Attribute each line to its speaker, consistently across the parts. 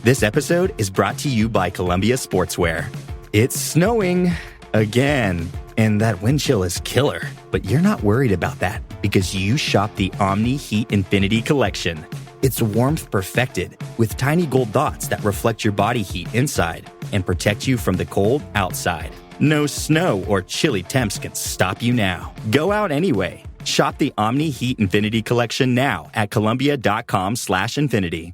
Speaker 1: This episode is brought to you by Columbia Sportswear. It's snowing again, and that wind chill is killer. But you're not worried about that because you shop the Omni Heat Infinity Collection. It's warmth perfected with tiny gold dots that reflect your body heat inside and protect you from the cold outside. No snow or chilly temps can stop you now. Go out anyway. Shop the Omni Heat Infinity Collection now at Columbia.com/infinity.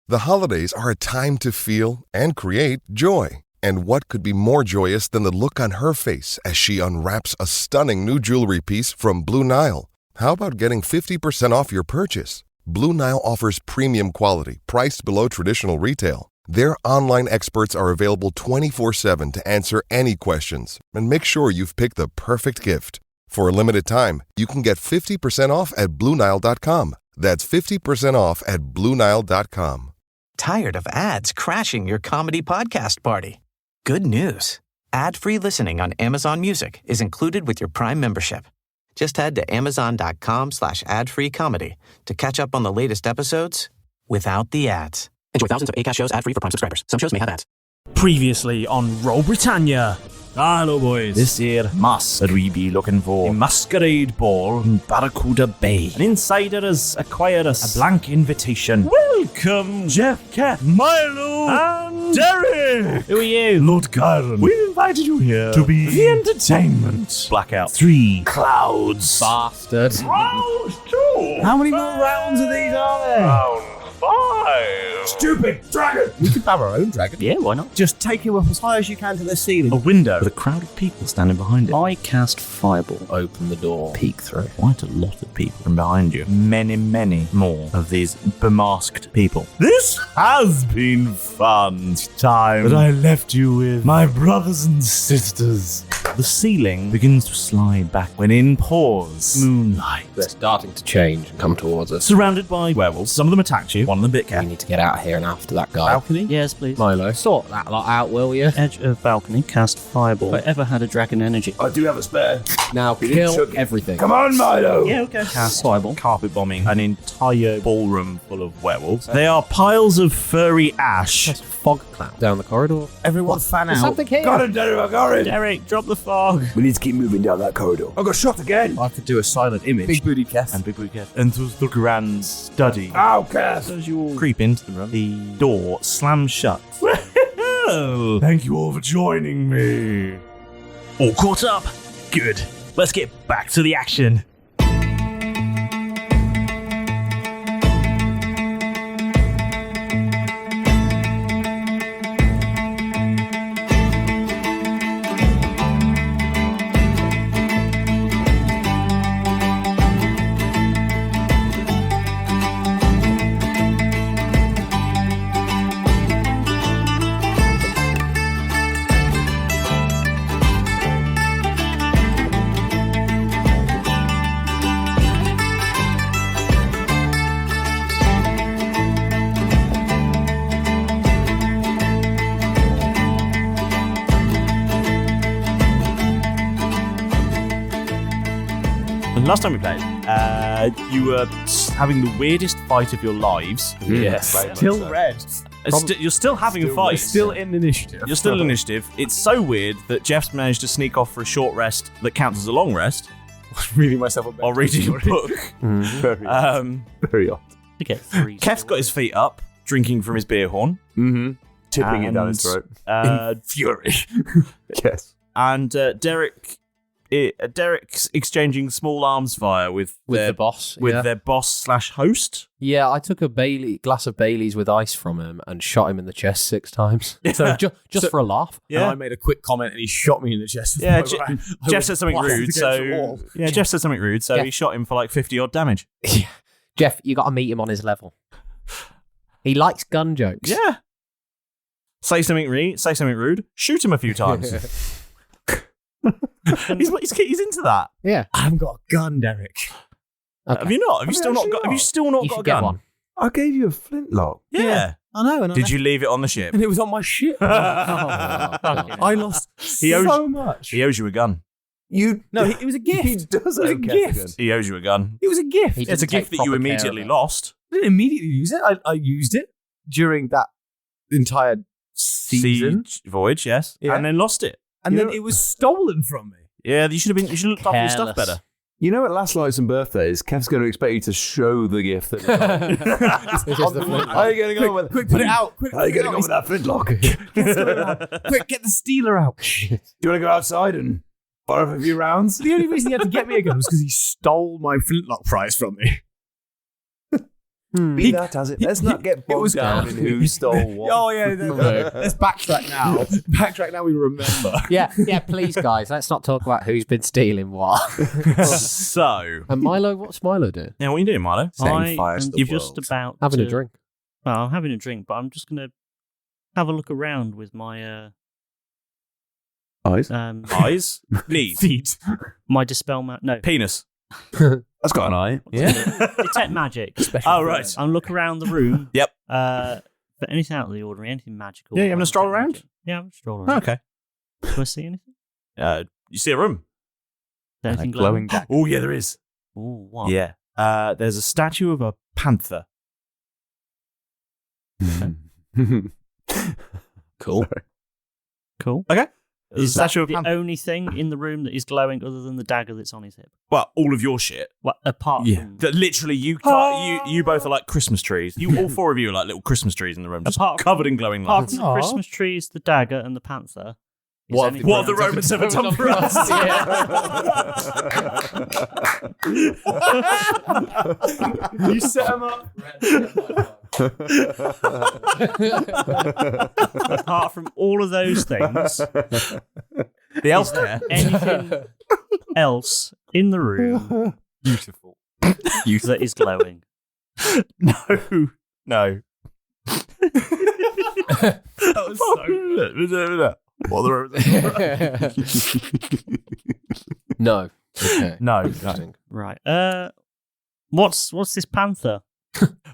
Speaker 2: The holidays are a time to feel and create joy. And what could be more joyous than the look on her face as she unwraps a stunning new jewelry piece from Blue Nile? How about getting 50% off your purchase? Blue Nile offers premium quality, priced below traditional retail. Their online experts are available 24/7 to answer any questions and make sure you've picked the perfect gift. For a limited time, you can get 50% off at BlueNile.com. That's 50% off at BlueNile.com.
Speaker 3: Tired of ads crashing your comedy podcast party? Good news. Ad-free listening on Amazon Music is included with your Prime membership. Just head to Amazon.com/ad-free comedy to catch up on the latest episodes without the ads. Enjoy thousands of Acast shows ad-free for Prime subscribers. Some shows may have ads.
Speaker 4: Previously on Roll Britannia. Hello, boys.
Speaker 5: This year, must we be looking for
Speaker 4: A masquerade ball
Speaker 5: in Barracuda Bay.
Speaker 4: An insider has acquired us a blank invitation. Welcome, Jeff, Cat, Milo, and Derek. Who are you?
Speaker 5: Lord Gyron.
Speaker 4: We invited you here
Speaker 5: to be
Speaker 4: the entertainment.
Speaker 5: Blackout
Speaker 4: 3
Speaker 5: Clouds.
Speaker 6: Bastard.
Speaker 4: Round 2.
Speaker 5: How many more rounds of these are there?
Speaker 4: Round 5.
Speaker 5: Stupid dragon.
Speaker 6: We could have our own dragon.
Speaker 4: Yeah, why not?
Speaker 5: Just take him up as high as you can to the ceiling.
Speaker 4: A window
Speaker 5: With a crowd of people standing behind it.
Speaker 6: I cast Fireball. Open the door. Peek through.
Speaker 5: Quite a lot of people from behind you. Many more of these bemasked people. This has been fun time that I left you with my brothers and sisters. The ceiling begins to slide back when in pours Moonlight.
Speaker 6: They're starting to change and come towards us.
Speaker 4: surrounded by werewolves. Some of them attacked you, one of them bit
Speaker 6: We
Speaker 4: cat.
Speaker 6: need to get out of here and after that guy.
Speaker 5: Balcony?
Speaker 7: Yes, please.
Speaker 6: Milo, sort that lot out, will you?
Speaker 7: Edge of balcony, cast Fireball. If I ever had a dragon energy.
Speaker 5: I do have a spare.
Speaker 6: Now kill everything.
Speaker 5: Come on, Milo!
Speaker 4: Yeah, okay.
Speaker 7: Cast Fireball.
Speaker 4: Carpet bombing an entire ballroom full of werewolves. They are piles of furry ash.
Speaker 6: Just fog cloud down the corridor.
Speaker 5: Everyone fan
Speaker 6: There's
Speaker 5: out.
Speaker 6: something here.
Speaker 5: Got him, Derek, I got him.
Speaker 4: Derek, drop the fog.
Speaker 5: We need to keep moving down that corridor. I got shot again. I could do a silent image. Big booty Cass.
Speaker 4: And Big Blue Cat enters the grand study.
Speaker 5: Ow, Cass.
Speaker 4: As you all creep into the room, the door slams shut. Well,
Speaker 5: Thank you all for joining me.
Speaker 4: all caught up? Good. Let's get back to the action. Last time we played, you were having the weirdest fight of your lives.
Speaker 6: Yes.
Speaker 5: Still red.
Speaker 4: You're still having a fight.
Speaker 5: Still in initiative.
Speaker 4: You're still in initiative. It's so weird that Jeff's managed to sneak off for a short rest that counts as a long rest
Speaker 5: reading myself a
Speaker 4: while reading a book.
Speaker 5: Very odd.
Speaker 7: To get 3.
Speaker 4: Kef's got his feet up, drinking from his beer horn.
Speaker 5: Mm-hmm. Tipping it down
Speaker 4: And,
Speaker 5: his throat.
Speaker 4: In
Speaker 5: fury. Yes.
Speaker 4: And Derek's exchanging small arms fire with
Speaker 6: the boss.
Speaker 4: with
Speaker 6: yeah.
Speaker 4: their boss / host.
Speaker 6: Yeah, I took a glass of Bailey's with ice from him and shot him in the chest 6 times. So just for a laugh.
Speaker 5: And I made a quick comment and he shot me in the chest.
Speaker 4: Yeah,
Speaker 5: with my right.
Speaker 4: Jeff said something rude, so Jeff said something rude, so
Speaker 6: Yeah.
Speaker 4: he shot him for like 50 odd damage.
Speaker 6: Jeff, you got to meet him on his level. He likes gun jokes.
Speaker 4: Yeah. Say something rude, shoot him a few times. he's into that.
Speaker 6: Yeah.
Speaker 5: I haven't got a gun, Derek.
Speaker 6: Okay.
Speaker 4: Have you not? Have you still not got? Have you still not
Speaker 6: You
Speaker 4: got a
Speaker 6: should get
Speaker 4: gun?
Speaker 6: one.
Speaker 5: I gave you a flintlock.
Speaker 4: Yeah.
Speaker 6: I know. And
Speaker 4: Did you leave it on the ship?
Speaker 5: And it was on my ship. I lost so much.
Speaker 4: He owes you a gun.
Speaker 5: It was a gift. He does. It was a gift.
Speaker 4: He owes you a gun.
Speaker 5: It was a gift.
Speaker 4: It's a gift that you immediately lost.
Speaker 5: I didn't immediately use it. I used it during that
Speaker 8: entire season.
Speaker 5: Voyage, yes.
Speaker 8: Yeah.
Speaker 5: And then lost it.
Speaker 8: And then it was stolen from me.
Speaker 5: Yeah, you should have looked after your stuff better.
Speaker 9: You know, at Last Lights and Birthdays, Kev's going to expect you to show the gift. That how are you getting on with it?
Speaker 8: Quick, put it out. Quick,
Speaker 9: How are you getting on with that flintlock?
Speaker 8: Quick, get the stealer out.
Speaker 9: Do you want to go outside and fire a few rounds?
Speaker 8: The only reason he had to get me again was because he stole my flintlock prize from me.
Speaker 9: Be that as it. Let's not get bogged down in who stole what.
Speaker 8: Oh, yeah. Let's backtrack now. Backtrack now we remember.
Speaker 6: Yeah, please, guys, let's not talk about who's been stealing what.
Speaker 5: So.
Speaker 6: And Milo, what's Milo doing?
Speaker 5: Yeah, what are you doing, Milo?
Speaker 10: You're just about
Speaker 6: having a drink.
Speaker 10: Well, I'm having a drink, but I'm just going to have a look around with my
Speaker 9: Eyes?
Speaker 5: Eyes? Knees?
Speaker 10: Feet. My dispel no.
Speaker 5: Penis.
Speaker 9: That's got an eye.
Speaker 10: Yeah. Detect magic.
Speaker 5: Oh, right.
Speaker 10: I'm looking around the room.
Speaker 5: Yep.
Speaker 10: For anything out of the ordinary, anything magical.
Speaker 5: Yeah, you having a stroll around?
Speaker 10: Magic. Yeah, I'm strolling around.
Speaker 5: Okay.
Speaker 10: Do I see anything?
Speaker 5: You see a room?
Speaker 10: Is there anything
Speaker 5: glowing
Speaker 10: glowing?
Speaker 5: Oh, yeah, there is.
Speaker 10: Oh, what?
Speaker 5: Yeah. There's a statue of a panther.
Speaker 6: Cool.
Speaker 9: Sorry.
Speaker 10: Cool.
Speaker 5: Okay.
Speaker 10: Is
Speaker 5: Statue
Speaker 10: that
Speaker 5: of
Speaker 10: the
Speaker 5: panther.
Speaker 10: only thing in the room that is glowing other than the dagger that's on his hip?
Speaker 5: Well, all of your shit.
Speaker 10: Well, apart from...
Speaker 5: That literally, you both are like Christmas trees. All four of you are like little Christmas trees in the room, just covered in glowing
Speaker 10: Apart
Speaker 5: lights.
Speaker 10: from the Christmas trees, the dagger, and the panther...
Speaker 5: What have the Romans ever done for us?
Speaker 8: You set him up.
Speaker 10: Apart from all of those things,
Speaker 5: the elf there.
Speaker 10: Anything else in the room
Speaker 8: Beautiful.
Speaker 10: that is glowing?
Speaker 5: No.
Speaker 8: That was so good.
Speaker 6: No. Okay.
Speaker 5: No.
Speaker 10: Right. What's this panther?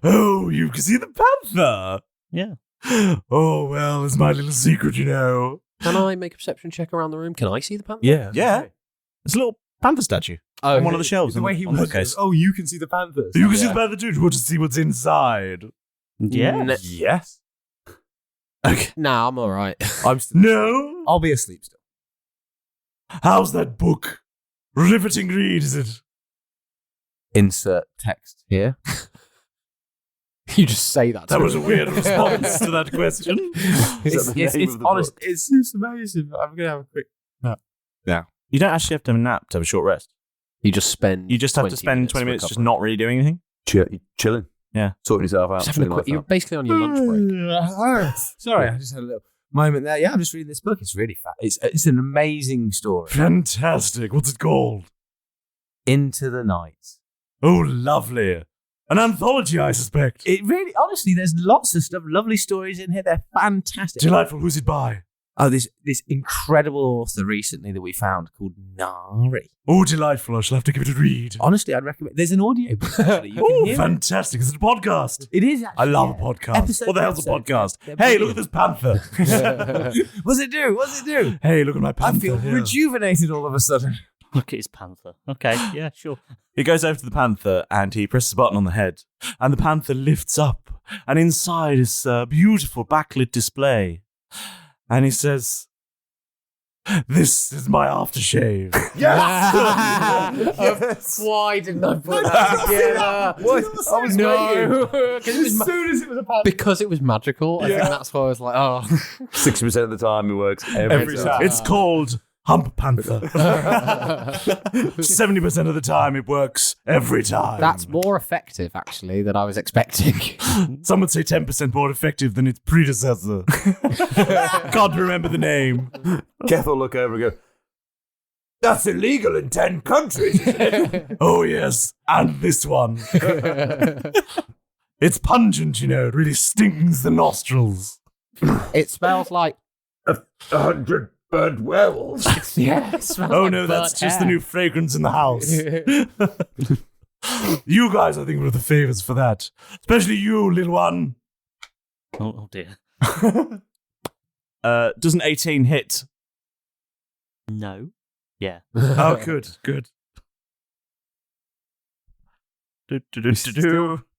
Speaker 5: Oh, you can see the panther.
Speaker 10: Yeah.
Speaker 5: Oh, well, it's my little secret, you know.
Speaker 6: Can I make a perception check around the room? Can I see the panther?
Speaker 5: Yeah. It's a little panther statue on one of the shelves.
Speaker 8: The way he was.
Speaker 5: case.
Speaker 8: Oh, you can see the panthers.
Speaker 5: You can see the panther too. Do you want to see what's inside?
Speaker 10: Yeah.
Speaker 5: Yes. Okay.
Speaker 6: Nah, I'm all right.
Speaker 5: No.
Speaker 8: I'll be asleep still.
Speaker 5: How's that book? Riveting read, is it?
Speaker 8: Insert text here.
Speaker 6: You just say that.
Speaker 5: That was a weird response to that question.
Speaker 8: It's honest. It's amazing. I'm gonna have a quick nap.
Speaker 5: Yeah. You don't actually have to have a nap to have a short rest.
Speaker 6: You just spend.
Speaker 5: You just have to spend 20 minutes just not really doing anything.
Speaker 9: Chilling.
Speaker 5: Yeah.
Speaker 9: Sorting yourself out.
Speaker 6: Just having a quick, you're basically on your lunch break.
Speaker 8: Sorry, I just had a little moment there. Yeah, I'm just reading this book. It's really fat. It's an amazing story.
Speaker 5: Fantastic. What's it called?
Speaker 8: Into the Night.
Speaker 5: Oh, lovely. An anthology, I suspect.
Speaker 8: It really, honestly, there's lots of stuff, lovely stories in here. They're fantastic.
Speaker 5: Delightful. Who's it by?
Speaker 8: Oh, this incredible author recently that we found called Nari.
Speaker 5: Oh, delightful. I shall have to give it a read.
Speaker 8: Honestly, I'd recommend. There's an audio book, actually. You can
Speaker 5: Oh,
Speaker 8: hear
Speaker 5: fantastic. Is it a podcast?
Speaker 8: It is, actually.
Speaker 5: I love a podcast.
Speaker 8: Episode
Speaker 5: What the hell's a podcast? Hey, look at this panther.
Speaker 8: What's it do? What's it do?
Speaker 5: Hey, look at my panther.
Speaker 8: I feel
Speaker 5: here.
Speaker 8: rejuvenated all of a sudden.
Speaker 10: Look at his panther. Okay, yeah, sure.
Speaker 5: He goes over to the panther and he presses a button on the head. And the panther lifts up. And inside is a beautiful backlit display. And he says, "This is my aftershave."
Speaker 6: Yes! Why didn't I put that together?
Speaker 9: What? I was
Speaker 6: No.
Speaker 8: As soon as it was a panther.
Speaker 6: Because it was magical. I think that's why I was like, oh.
Speaker 9: 60% of the time it works every time.
Speaker 5: It's called Hump Panther. 70% of the time it works every time.
Speaker 6: That's more effective, actually, than I was expecting.
Speaker 5: Some would say 10% more effective than its predecessor. Can't remember the name.
Speaker 9: Keth will look over and go, "That's illegal in 10 countries."
Speaker 5: Oh, yes. And this one. It's pungent, you know. It really stings the nostrils.
Speaker 6: It smells like...
Speaker 9: 100 burnt werewolves.
Speaker 6: Yeah, it smells
Speaker 5: Oh,
Speaker 6: like
Speaker 5: no, that's
Speaker 6: burnt
Speaker 5: just the
Speaker 6: hair.
Speaker 5: new fragrance in the house. You guys, I think, were the favors for that. Especially you, little one.
Speaker 10: Oh dear.
Speaker 5: Doesn't 18 hit?
Speaker 10: No. Yeah.
Speaker 5: Oh, good.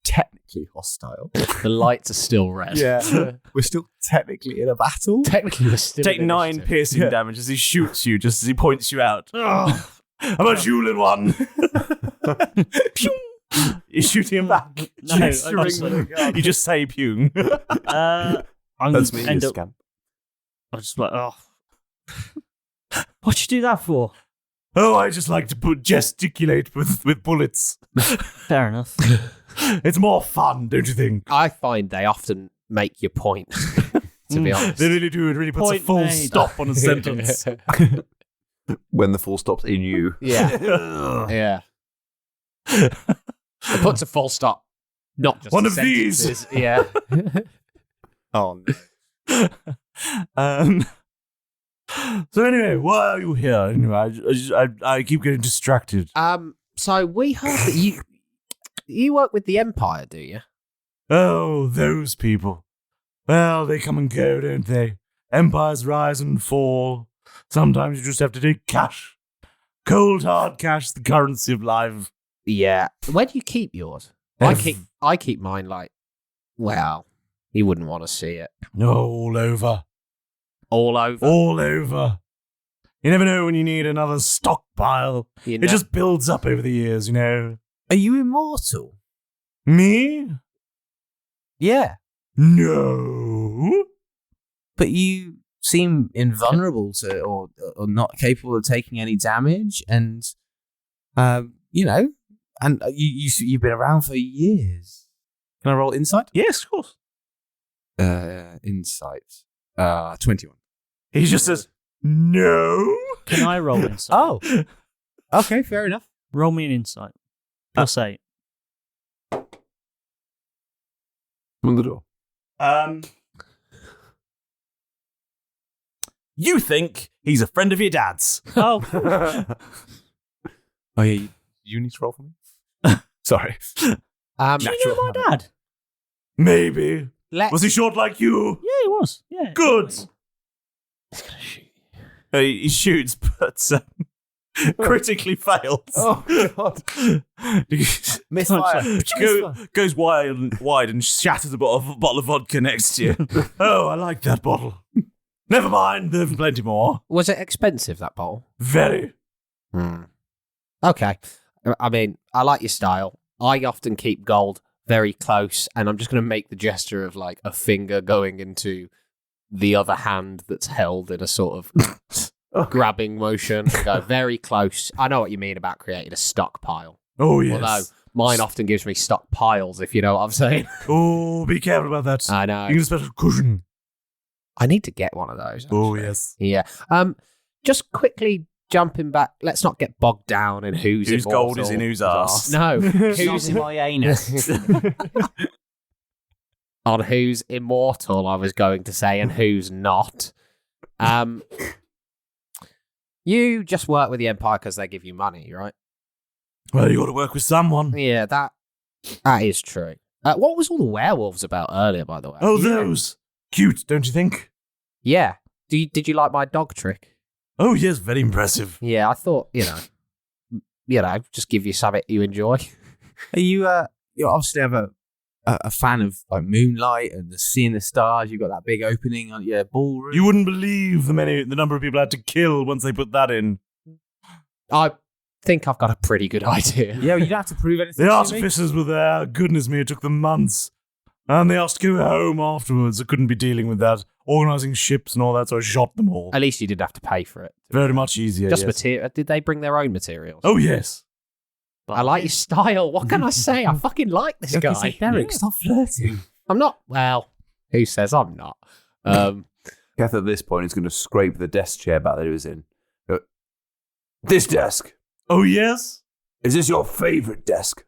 Speaker 9: technically hostile.
Speaker 6: The lights are still red.
Speaker 9: Yeah. We're still technically in a battle.
Speaker 6: Technically, we're still
Speaker 5: Take
Speaker 6: in
Speaker 5: 9
Speaker 6: initiative.
Speaker 5: piercing damage as he shoots you, just as he points you out. How about you, little one? Pew! You shoot him back.
Speaker 10: No,
Speaker 5: You just say pew.
Speaker 10: I'm
Speaker 9: That's
Speaker 10: gonna
Speaker 9: me,
Speaker 10: end
Speaker 9: you
Speaker 10: up.
Speaker 9: scamp.
Speaker 10: I'm just like, oh. What'd you do that for?
Speaker 5: Oh, I just like to gesticulate with bullets.
Speaker 10: Fair enough.
Speaker 5: It's more fun, don't you think?
Speaker 6: I find they often make your point, to be honest.
Speaker 5: They really do. It really puts
Speaker 10: Point
Speaker 5: a full
Speaker 10: made.
Speaker 5: stop on a sentence.
Speaker 9: When the full stop's in you.
Speaker 6: Yeah. Yeah. It puts a full stop. Not just
Speaker 5: One
Speaker 6: the
Speaker 5: of these.
Speaker 6: sentences. Yeah.
Speaker 9: Oh, no.
Speaker 5: So anyway, why are you here? Anyway, I keep getting distracted.
Speaker 6: So we heard that you work with the Empire, do you?
Speaker 5: Oh, those people. Well, they come and go, don't they? Empires rise and fall. Sometimes you just have to take cash. Cold, hard cash, the currency of life.
Speaker 6: Yeah. Where do you keep yours? I keep mine like, well, you wouldn't want to see it.
Speaker 5: All over.
Speaker 6: All over.
Speaker 5: All over. You never know when you need another stockpile.
Speaker 6: You
Speaker 5: It just builds up over the years, you know.
Speaker 8: Are you immortal?
Speaker 5: Me?
Speaker 8: Yeah.
Speaker 5: No.
Speaker 8: But you seem invulnerable to, or not capable of taking any damage, and you know, and you've been around for years. Can I roll insight?
Speaker 5: Yes, of course.
Speaker 8: Insight. 21.
Speaker 5: He just says, no.
Speaker 10: Can I roll insight?
Speaker 8: Oh. Okay, fair enough.
Speaker 10: Roll me an insight. Plus 8.
Speaker 9: On the door.
Speaker 5: You think he's a friend of your dad's.
Speaker 10: Oh.
Speaker 9: Oh, yeah. You need to roll for me? Sorry.
Speaker 10: Do you know my dad?
Speaker 5: Maybe. Was he short like you?
Speaker 10: Yeah, he was. Yeah.
Speaker 5: Good.
Speaker 6: He's gonna shoot you.
Speaker 5: He shoots, but critically fails.
Speaker 9: Oh, God.
Speaker 8: Misfire.
Speaker 5: Goes wide and shatters a bottle of vodka next to you. Oh, I like that bottle. Never mind, there's plenty more.
Speaker 6: Was it expensive, that bottle?
Speaker 5: Very.
Speaker 6: Okay. I mean, I like your style. I often keep gold very close, and I'm just going to make the gesture of like a finger going into the other hand that's held in a sort of grabbing motion. Go very close. I know what you mean about creating a stockpile.
Speaker 5: Oh, yes.
Speaker 6: Although mine often gives me stockpiles, if you know what I'm saying.
Speaker 5: Oh, be careful about that.
Speaker 6: I know.
Speaker 5: You need a special cushion.
Speaker 6: I need to get one of those. Actually.
Speaker 5: Oh, yes.
Speaker 6: Yeah. Just quickly jumping back. Let's not get bogged down in whose
Speaker 5: gold is in whose arse.
Speaker 6: No,
Speaker 7: Who's in my anus?
Speaker 6: On who's immortal, I was going to say, and who's not. You just work with the Empire because they give you money, right?
Speaker 5: Well, you got to work with someone.
Speaker 6: Yeah, that is true. What was all the werewolves about earlier, by the way?
Speaker 5: Oh, those. Cute, don't you think?
Speaker 6: Yeah. Did you like my dog trick?
Speaker 5: Oh, yes, very impressive.
Speaker 6: Yeah, I thought, just give you something you enjoy.
Speaker 8: Are you obviously have a fan of like Moonlight and the Seeing the Stars? You've got that big opening on your ballroom.
Speaker 5: You wouldn't believe the number of people I had to kill once they put that in.
Speaker 6: I think I've got a pretty good idea.
Speaker 8: Yeah, you don't have to prove anything.
Speaker 5: The artificers were there. Goodness me, it took them months. And they asked to go home afterwards. I couldn't be dealing with that. Organising ships and all that, so I shot them all.
Speaker 6: At least you didn't have to pay for it.
Speaker 5: Very much easier,
Speaker 6: Just
Speaker 5: yes.
Speaker 6: material. Did they bring their own materials?
Speaker 5: Oh, yes.
Speaker 6: I like your style. What can I say? I fucking like this guy.
Speaker 8: Say, Derek, stop flirting.
Speaker 6: I'm not. Well, who says I'm not?
Speaker 9: Kath at this point is going to scrape the desk chair back that he was in. This desk.
Speaker 5: Oh, yes?
Speaker 9: Is this your favourite desk?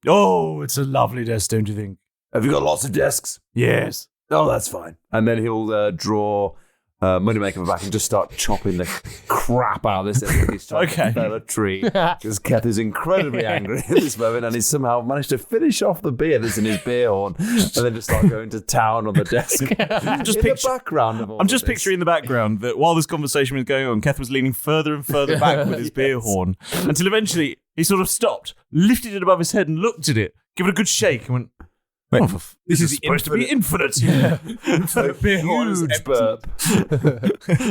Speaker 5: Oh, it's a lovely desk, don't you think?
Speaker 9: Have you got lots of desks?
Speaker 5: Yes.
Speaker 9: Oh, that's fine. And then he'll draw Moneymaker back and just start chopping the crap out of this desk. He's trying to fell a tree. Because Kath is incredibly angry at this moment, and he's somehow managed to finish off the beer that's in his beer horn, and then just start going to town on the desk. The background of all
Speaker 5: I'm just
Speaker 9: of this.
Speaker 5: picturing in the background that while this conversation was going on, Keth was leaning further and further back with his beer horn until eventually he sort of stopped, lifted it above his head and looked at it, give it a good shake, and went, this is supposed to be infinite.
Speaker 9: Yeah.
Speaker 5: Infinite beer
Speaker 9: Huge burp.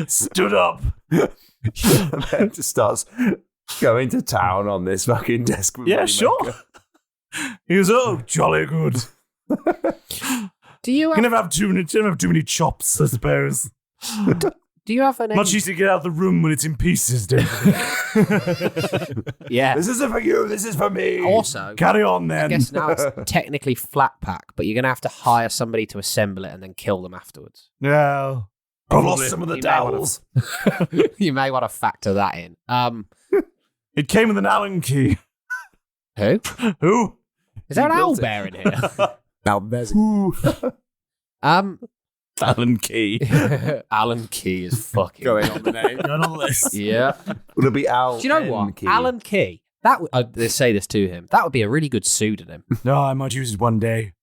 Speaker 5: Stood up.
Speaker 9: And then just starts going to town on this fucking desk.
Speaker 5: Yeah, sure. He was, jolly good.
Speaker 6: Do you
Speaker 5: can never have too many chops, I suppose.
Speaker 6: Do you have an
Speaker 5: much easier to get out of the room when it's in pieces, don't you?
Speaker 6: Yeah.
Speaker 9: This isn't for you, this is for me.
Speaker 6: Also,
Speaker 5: carry on then.
Speaker 6: I guess now it's technically flat pack, but you're going to have to hire somebody to assemble it and then kill them afterwards.
Speaker 5: Yeah.
Speaker 9: I've lost some of the dowels.
Speaker 6: You may want to factor that in.
Speaker 5: It came with an Allen key.
Speaker 6: Who?
Speaker 5: Who?
Speaker 6: Is there an owlbear in here?
Speaker 8: Now there's
Speaker 5: Allen Key.
Speaker 6: Allen Key is fucking
Speaker 8: going on the name.
Speaker 5: Going on the list.
Speaker 6: Yeah.
Speaker 9: Would it be Al?
Speaker 6: Do you know what?
Speaker 9: Key?
Speaker 6: Allen Key. They say this to him. That would be a really good pseudonym.
Speaker 5: No, I might use it one day.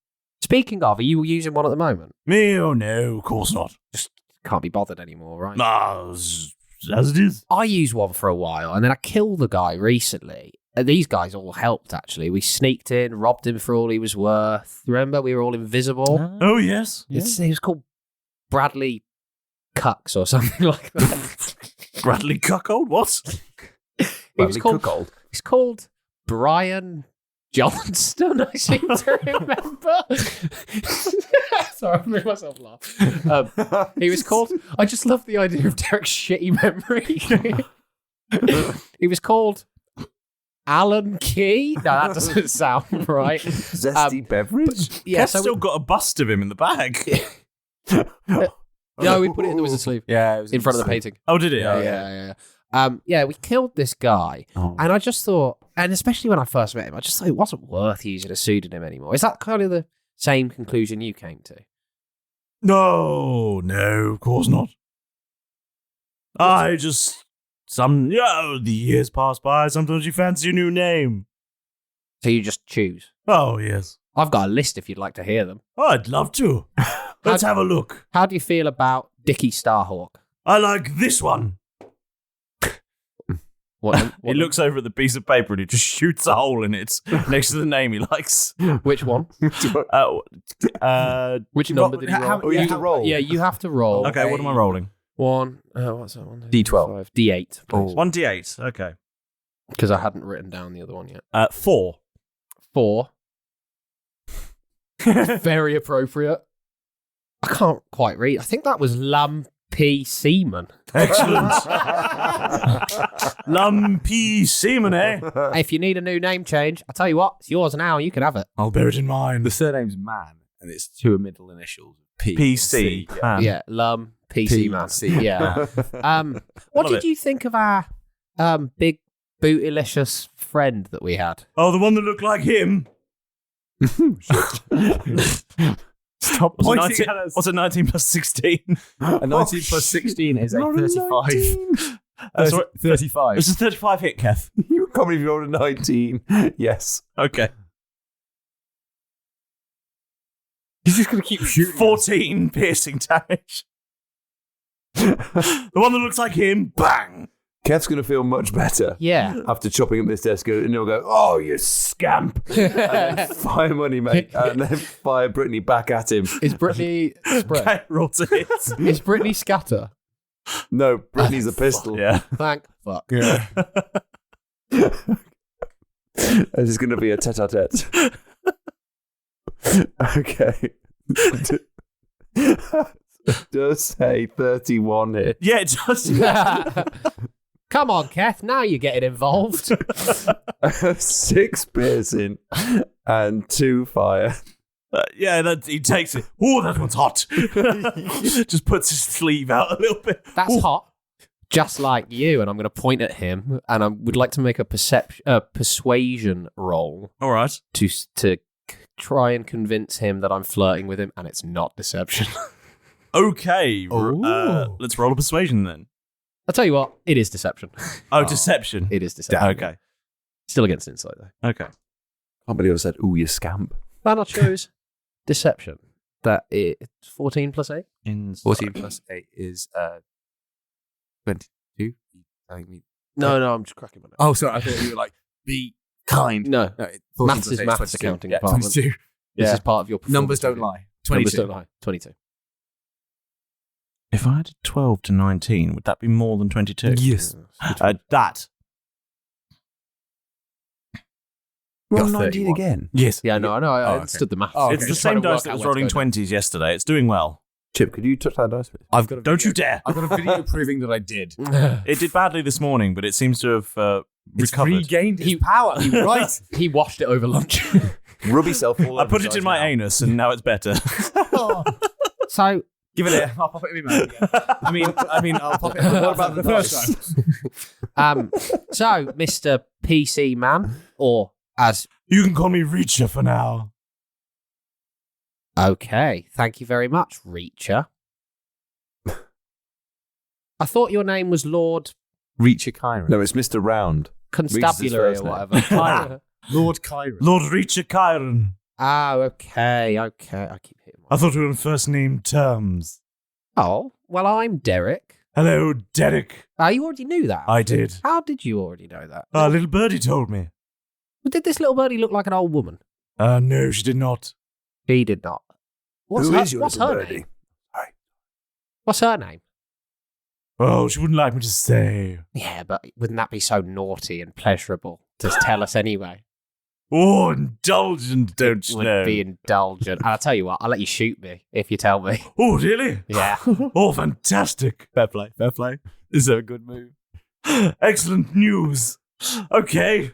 Speaker 6: Speaking of, are you using one at the moment?
Speaker 5: Me? Oh no, of course not.
Speaker 6: Just can't be bothered anymore, right?
Speaker 5: Nah, as it is.
Speaker 6: I used one for a while, and then I killed a guy recently. And these guys all helped, actually. We sneaked in, robbed him for all he was worth. Remember, we were all invisible.
Speaker 5: Oh, yes.
Speaker 6: He was called Bradley Cucks or something like that.
Speaker 5: Bradley Cuckold? What?
Speaker 6: He's called Brian Johnston, I seem to remember. Sorry, I made myself laugh. He was called... I just love the idea of Derek's shitty memory. He was called... Allen Key? No, that doesn't sound right.
Speaker 9: Zesty beverage?
Speaker 6: Yeah,
Speaker 5: Kev's still got a bust of him in the bag.
Speaker 6: No, we put it in the wizard's sleeve.
Speaker 8: Yeah, it was
Speaker 6: in front of the painting.
Speaker 5: Oh, did it?
Speaker 6: Yeah, we killed this guy, and I just thought, and especially when I first met him, I just thought it wasn't worth using a pseudonym anymore. Is that kind of the same conclusion you came to?
Speaker 5: No, of course not. The years pass by, sometimes you fancy a new name.
Speaker 6: So you just choose?
Speaker 5: Oh, yes.
Speaker 6: I've got a list if you'd like to hear them.
Speaker 5: Oh, I'd love to. Let's have a look.
Speaker 6: How do you feel about Dickie Starhawk?
Speaker 5: I like this one.
Speaker 6: What
Speaker 5: he looks over at the piece of paper and he just shoots a hole in it next to the name he likes.
Speaker 6: Which one? Which number did you roll?
Speaker 9: You have to roll.
Speaker 6: Yeah, you have to roll.
Speaker 5: Okay, what am I rolling?
Speaker 6: What's that one?
Speaker 8: D12.
Speaker 6: D8.
Speaker 5: Oh. 1d8, okay.
Speaker 6: Because I hadn't written down the other one yet.
Speaker 5: 4.
Speaker 6: 4. Very appropriate. I can't quite read. I think that was Lumpy Seaman.
Speaker 5: Excellent. Lumpy Seaman, eh?
Speaker 6: If you need a new name change, I'll tell you what, it's yours now. You can have it.
Speaker 5: I'll bear it in mind.
Speaker 8: The surname's Man, and it's two middle initials.
Speaker 5: PC.
Speaker 6: Yeah, PC Man. Yeah. What did you think of our big bootylicious friend that we had?
Speaker 5: Oh, the one that looked like him? Stop pointing at us. What's a 19 plus 16?
Speaker 8: A 19 plus 16 is a 35. 35.
Speaker 5: It's a 35 hit, Kev.
Speaker 9: You can't believe you rolled a 19. Yes.
Speaker 5: Okay.
Speaker 8: He's just going to keep shooting.
Speaker 5: 14 piercing damage. The one that looks like him, bang!
Speaker 9: Kev's going to feel much better.
Speaker 6: Yeah.
Speaker 9: After chopping up this desk, and he'll go, "Oh, you scamp!" And then fire money, mate, and then fire Brittany back at him.
Speaker 6: Is Brittany spread?
Speaker 5: Okay, roll to hit.
Speaker 6: Is Brittany scatter?
Speaker 9: No, Brittany's a pistol.
Speaker 5: Yeah.
Speaker 6: Thank fuck.
Speaker 9: Yeah. This is going to be a tete-a-tete. Okay. Does say 31 here.
Speaker 5: Yeah, it does.
Speaker 6: Come on, Kath. Now you're getting involved.
Speaker 9: 6 piercing and 2 fire.
Speaker 5: He takes it. Oh, that one's hot. Just puts his sleeve out a little bit.
Speaker 6: That's hot. Just like you, and I'm going to point at him, and I would like to make a persuasion roll.
Speaker 5: All right.
Speaker 6: To try and convince him that I'm flirting with him, and it's not deception.
Speaker 5: Okay. Let's roll a persuasion then.
Speaker 6: I'll tell you what, it is deception.
Speaker 5: Oh, deception.
Speaker 6: It is deception.
Speaker 5: Okay.
Speaker 6: Still against insight, though.
Speaker 5: Okay.
Speaker 9: Can't believe I said, "Ooh, you scamp."
Speaker 6: Then I chose deception. That is 14 plus 8.
Speaker 8: 14 plus 8 is 22.
Speaker 6: No, I'm just cracking my nose.
Speaker 8: Oh, sorry. I thought you were like, be
Speaker 5: Kind.
Speaker 6: No. Maths is maths
Speaker 5: 22.
Speaker 6: accounting
Speaker 5: Yeah,
Speaker 6: department.
Speaker 5: 22.
Speaker 6: This is part of your
Speaker 8: Numbers
Speaker 6: performance
Speaker 8: don't
Speaker 6: review.
Speaker 8: lie. 22.
Speaker 6: Numbers don't lie. 22.
Speaker 5: If I had 12 to 19, would that be more than 22?
Speaker 8: Yes.
Speaker 5: That.
Speaker 9: Roll
Speaker 6: Got
Speaker 9: 19
Speaker 6: 31.
Speaker 9: again.
Speaker 5: Yes.
Speaker 6: Yeah, no, I know. I
Speaker 8: okay.
Speaker 6: understood the maths.
Speaker 5: It's the same dice that was rolling 20s yesterday. It's doing well.
Speaker 9: Chip, could you touch that dice, please?
Speaker 8: I've got a
Speaker 5: Don't you dare.
Speaker 8: I've got a video proving that I did.
Speaker 5: It did badly this morning, but it seems to have recovered.
Speaker 8: Regained his power. Right.
Speaker 6: He washed it over lunch.
Speaker 9: Rub yourself all
Speaker 5: I
Speaker 9: over
Speaker 5: put
Speaker 9: the
Speaker 5: it
Speaker 9: dice
Speaker 5: in my
Speaker 9: now.
Speaker 5: anus, and now it's better.
Speaker 6: So,
Speaker 8: Give it here. I'll pop it in my mouth. Yeah. I mean, I'll pop it. What about the first time?
Speaker 6: so Mr. PC Man, or as
Speaker 5: You can call me Reacher for now.
Speaker 6: okay, thank you very much, Reacher. I thought your name was Lord
Speaker 8: Reacher Kyron.
Speaker 9: No, it's Mr. Round.
Speaker 6: Constabulary
Speaker 9: first
Speaker 6: or
Speaker 9: name.
Speaker 6: whatever.
Speaker 8: Lord Kyron.
Speaker 5: Lord Reacher Kyron.
Speaker 6: Okay. I keep hitting
Speaker 5: I thought we were on first name terms.
Speaker 6: Oh, well, I'm Derek.
Speaker 5: Hello, Derek.
Speaker 6: You already knew that?
Speaker 5: I did.
Speaker 6: How did you already know that?
Speaker 5: Little birdie told me.
Speaker 6: Did this little birdie look like an old woman?
Speaker 5: No, she did not.
Speaker 6: She did not. What's
Speaker 9: Who
Speaker 6: her,
Speaker 9: is your
Speaker 6: what's
Speaker 9: little
Speaker 6: her
Speaker 9: birdie?
Speaker 6: name? What's her name?
Speaker 5: Oh, she wouldn't like me to say.
Speaker 6: Yeah, but wouldn't that be so naughty and pleasurable to tell us anyway?
Speaker 5: Oh, indulgent, don't you
Speaker 6: Would
Speaker 5: know?
Speaker 6: be indulgent. And I'll tell you what, I'll let you shoot me if you tell me.
Speaker 5: Oh, really?
Speaker 6: Yeah.
Speaker 5: Oh, fantastic.
Speaker 8: Fair play. Fair play. This is a good move.
Speaker 5: Excellent news. Okay.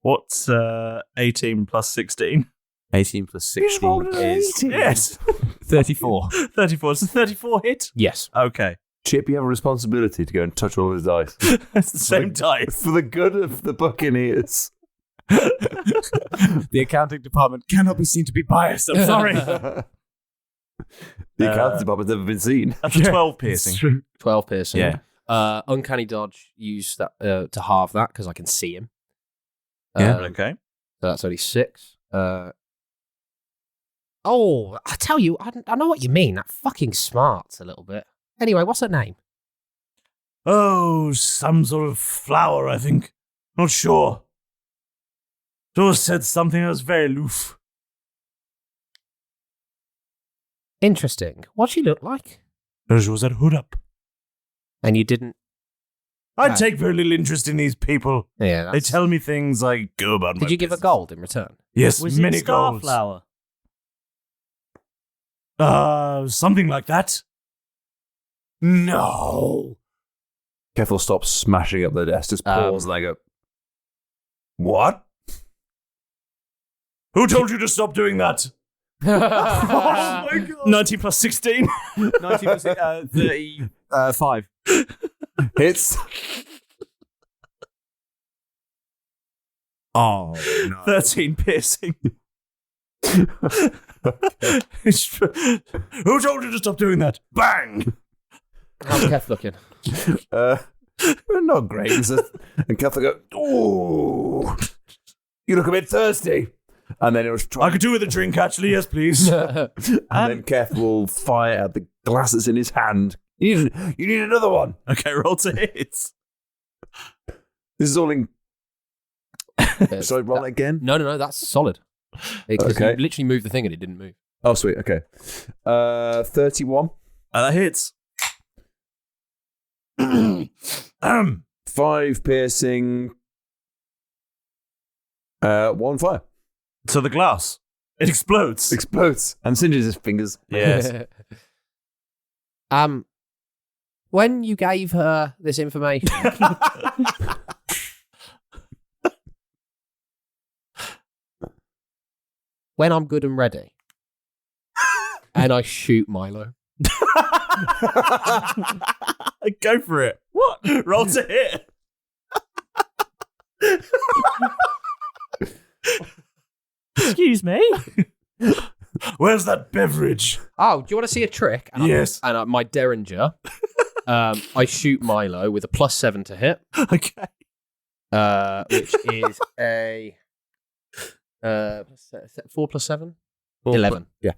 Speaker 5: What's 18 plus 16?
Speaker 8: 18 plus 16 is
Speaker 5: Yes.
Speaker 8: 34.
Speaker 5: 34. It's a 34 hit?
Speaker 6: Yes.
Speaker 5: Okay.
Speaker 9: Chip, you have a responsibility to go and touch all his dice.
Speaker 5: It's the same dice.
Speaker 9: For the good of the Buccaneers.
Speaker 8: The accounting department cannot be seen to be biased. I'm sorry.
Speaker 9: The accounting department's never been seen.
Speaker 5: That's a 12 piercing.
Speaker 6: 12 piercing.
Speaker 5: Yeah.
Speaker 6: Uncanny dodge, use that to halve that because I can see him.
Speaker 5: Okay.
Speaker 6: So that's only 6. I tell you, I know what you mean. That fucking smarts a little bit. Anyway, what's her name?
Speaker 5: Oh, some sort of flower, I think. Not sure. Just said something that was very aloof.
Speaker 6: Interesting. What'd she look like?
Speaker 5: She was at hood up.
Speaker 6: And you didn't...
Speaker 5: I take very little interest in these people.
Speaker 6: Yeah,
Speaker 5: They tell me things I go about my
Speaker 6: Did you give her
Speaker 5: business.
Speaker 6: gold in return?
Speaker 5: Yes,
Speaker 10: Was
Speaker 5: many
Speaker 10: it
Speaker 5: golds.
Speaker 10: Starflower?
Speaker 5: Something like that. No.
Speaker 9: Kethel stops smashing up the desk, just pause and I go, what?
Speaker 5: Who told you to stop doing that? Oh my god. 19 plus 16.
Speaker 8: 19 plus 35.
Speaker 9: Hits.
Speaker 8: Oh, no.
Speaker 5: 13 piercing. Who told you to stop doing that? Bang!
Speaker 6: How's Kev looking?
Speaker 9: Not great. And Kethel go, ooh, you look a bit thirsty. And then it was
Speaker 5: I could do with a drink, actually. Yes, please.
Speaker 9: And then Keth will fire at the glass that's in his hand. You need another one.
Speaker 5: Okay, roll to hits.
Speaker 9: This is all in. Sorry, roll it again.
Speaker 6: No, that's solid. Because
Speaker 9: Okay.
Speaker 6: you literally moved the thing and it didn't move.
Speaker 9: Oh, sweet. Okay. 31.
Speaker 5: That hits.
Speaker 9: 5 piercing. 1 fire.
Speaker 5: So the glass. It explodes.
Speaker 9: Explodes and singes his fingers.
Speaker 5: Yes.
Speaker 6: When you gave her this information, when I'm good and ready, and I shoot Milo.
Speaker 5: Go for it. What? Roll to hit.
Speaker 10: Excuse me?
Speaker 5: Where's that beverage?
Speaker 6: Oh, do you want to see a trick? And
Speaker 5: Yes.
Speaker 6: And my Derringer, I shoot Milo with a +7 to hit,
Speaker 5: Okay.
Speaker 6: which is a 4 + 7? 11.
Speaker 9: Yeah.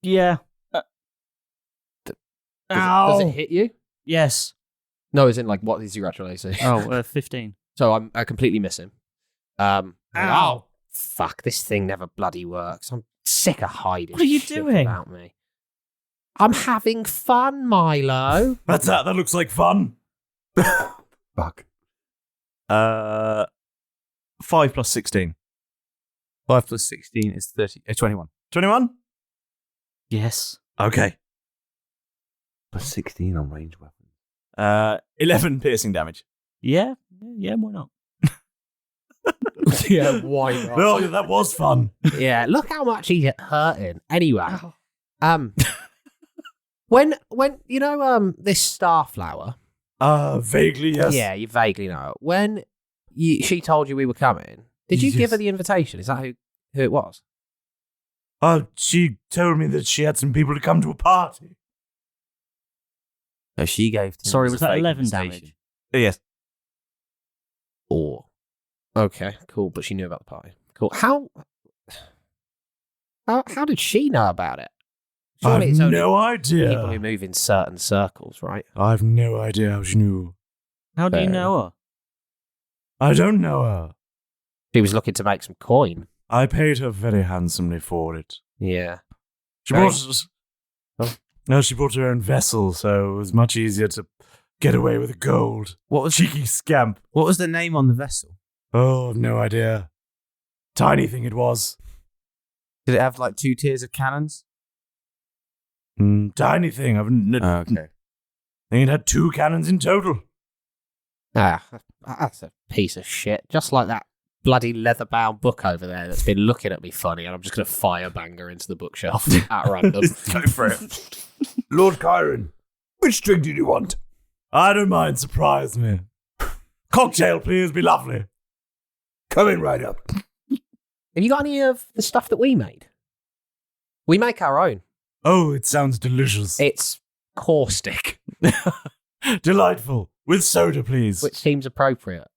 Speaker 10: Yeah.
Speaker 6: Does it hit you?
Speaker 10: Yes.
Speaker 6: No, as in, like, what is your actual AC?
Speaker 10: Oh, 15.
Speaker 6: So I completely miss him.
Speaker 10: Ow.
Speaker 6: Oh, fuck, this thing never bloody works. I'm sick of hiding.
Speaker 10: What are you
Speaker 6: shit
Speaker 10: doing?
Speaker 6: About me? I'm having fun, Milo.
Speaker 4: That's that. That looks like fun.
Speaker 9: Fuck.
Speaker 5: 5 plus 16.
Speaker 8: 5 plus 16 is 21.
Speaker 5: 21?
Speaker 10: Yes.
Speaker 5: Okay.
Speaker 9: Plus 16 on range weapons.
Speaker 5: 11 piercing damage.
Speaker 10: Yeah. Yeah, why not?
Speaker 6: Yeah, why not?
Speaker 4: Oh, that was fun.
Speaker 6: Yeah, look how much he's hurting. Anyway, when you know this starflower.
Speaker 4: Vaguely, yes.
Speaker 6: Yeah, you vaguely know. When she told you we were coming, did you give her the invitation? Is that who it was?
Speaker 4: She told me that she had some people to come to a party.
Speaker 8: So she gave.
Speaker 10: Sorry, was that 11 damage?
Speaker 5: Yes.
Speaker 6: Or okay, cool. But she knew about the party. Cool. How did she know about it? Surely
Speaker 4: I've
Speaker 6: it's only
Speaker 4: no idea.
Speaker 6: people who move in certain circles, right?
Speaker 4: I've no idea how she knew.
Speaker 10: How do you know her?
Speaker 4: I don't know her.
Speaker 6: She was looking to make some coin.
Speaker 4: I paid her very handsomely for it.
Speaker 6: Yeah.
Speaker 4: She brought her own vessel, so it was much easier to get away with the gold.
Speaker 8: What was
Speaker 4: cheeky scamp?
Speaker 8: What was the name on the vessel?
Speaker 4: Oh, I've no idea. Tiny thing it was.
Speaker 8: Did it have like 2 tiers of cannons?
Speaker 4: Tiny thing.
Speaker 8: Okay.
Speaker 4: I think it had 2 cannons in total.
Speaker 6: That's a piece of shit. Just like that bloody leather-bound book over there that's been looking at me funny, and I'm just going to firebanger into the bookshelf at random.
Speaker 4: Go for it.
Speaker 9: Lord Chiron, which drink did you want?
Speaker 4: I don't mind. Surprise me. Cocktail, please. Be lovely.
Speaker 9: Coming right up.
Speaker 6: Have you got any of the stuff that we made? We make our own.
Speaker 4: Oh, it sounds delicious.
Speaker 6: It's caustic.
Speaker 4: Delightful. With soda, please.
Speaker 6: Which seems appropriate.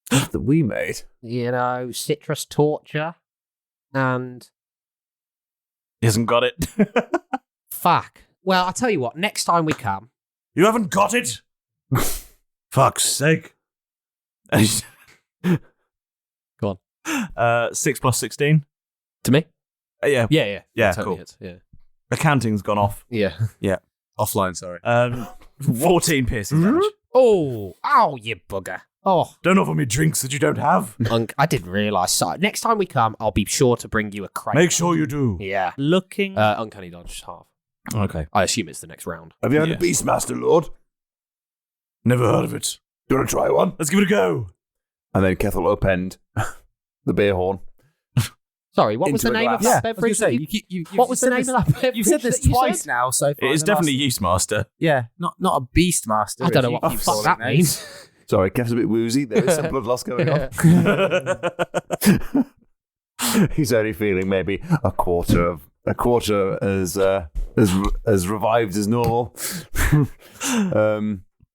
Speaker 9: Stuff that we made?
Speaker 6: You know, citrus torture and...
Speaker 5: He hasn't got it.
Speaker 6: Fuck. Well, I'll tell you what, next time we come...
Speaker 4: You haven't got it? Fuck's sake.
Speaker 6: Go on.
Speaker 5: 6 plus 16.
Speaker 6: To me?
Speaker 5: Yeah.
Speaker 6: Yeah,
Speaker 5: cool.
Speaker 6: totally hits, yeah.
Speaker 5: Accounting's gone off.
Speaker 6: Yeah.
Speaker 8: Offline, sorry.
Speaker 5: 14 piercing damage.
Speaker 6: Oh, you bugger. Oh.
Speaker 4: Don't offer me drinks that you don't have.
Speaker 6: I didn't realise. So, next time we come, I'll be sure to bring you a crate.
Speaker 4: Make sure you do.
Speaker 6: Yeah.
Speaker 10: Looking...
Speaker 6: Uncanny Dodge half.
Speaker 5: Okay.
Speaker 6: I assume it's the next round.
Speaker 9: Have you had a Beastmaster, Lord?
Speaker 4: Never heard of it.
Speaker 9: Do you want to try one?
Speaker 4: Let's give it a go.
Speaker 9: And then Kethel upend the beer horn.
Speaker 6: Sorry, what was the name of that beverage? What was the name of that beverage?
Speaker 8: You've said this twice now so far.
Speaker 5: It is definitely Yeastmaster.
Speaker 8: Yeah, not a Beastmaster.
Speaker 6: I don't know what the fuck that means.
Speaker 9: Sorry, Keth's a bit woozy. There is some blood loss going on. He's only feeling maybe a quarter as revived as normal.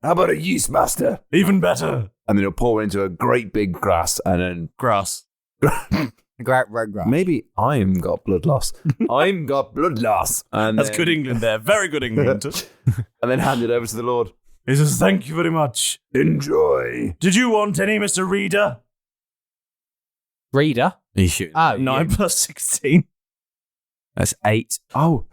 Speaker 9: How about a Yeastmaster?
Speaker 4: Even better.
Speaker 9: And then he'll pour into a great big grass and then...
Speaker 5: Grass.
Speaker 8: Red grass.
Speaker 9: Maybe I'm got blood loss. I'm got blood loss. And
Speaker 5: That's good England there. Very good England.
Speaker 9: And then hand it over to the Lord.
Speaker 4: He says, thank you very much.
Speaker 9: Enjoy.
Speaker 4: Did you want any, Mr. Reader?
Speaker 6: Reader?
Speaker 8: You should.
Speaker 6: Oh,
Speaker 5: 9 plus 16.
Speaker 8: That's 8. Oh.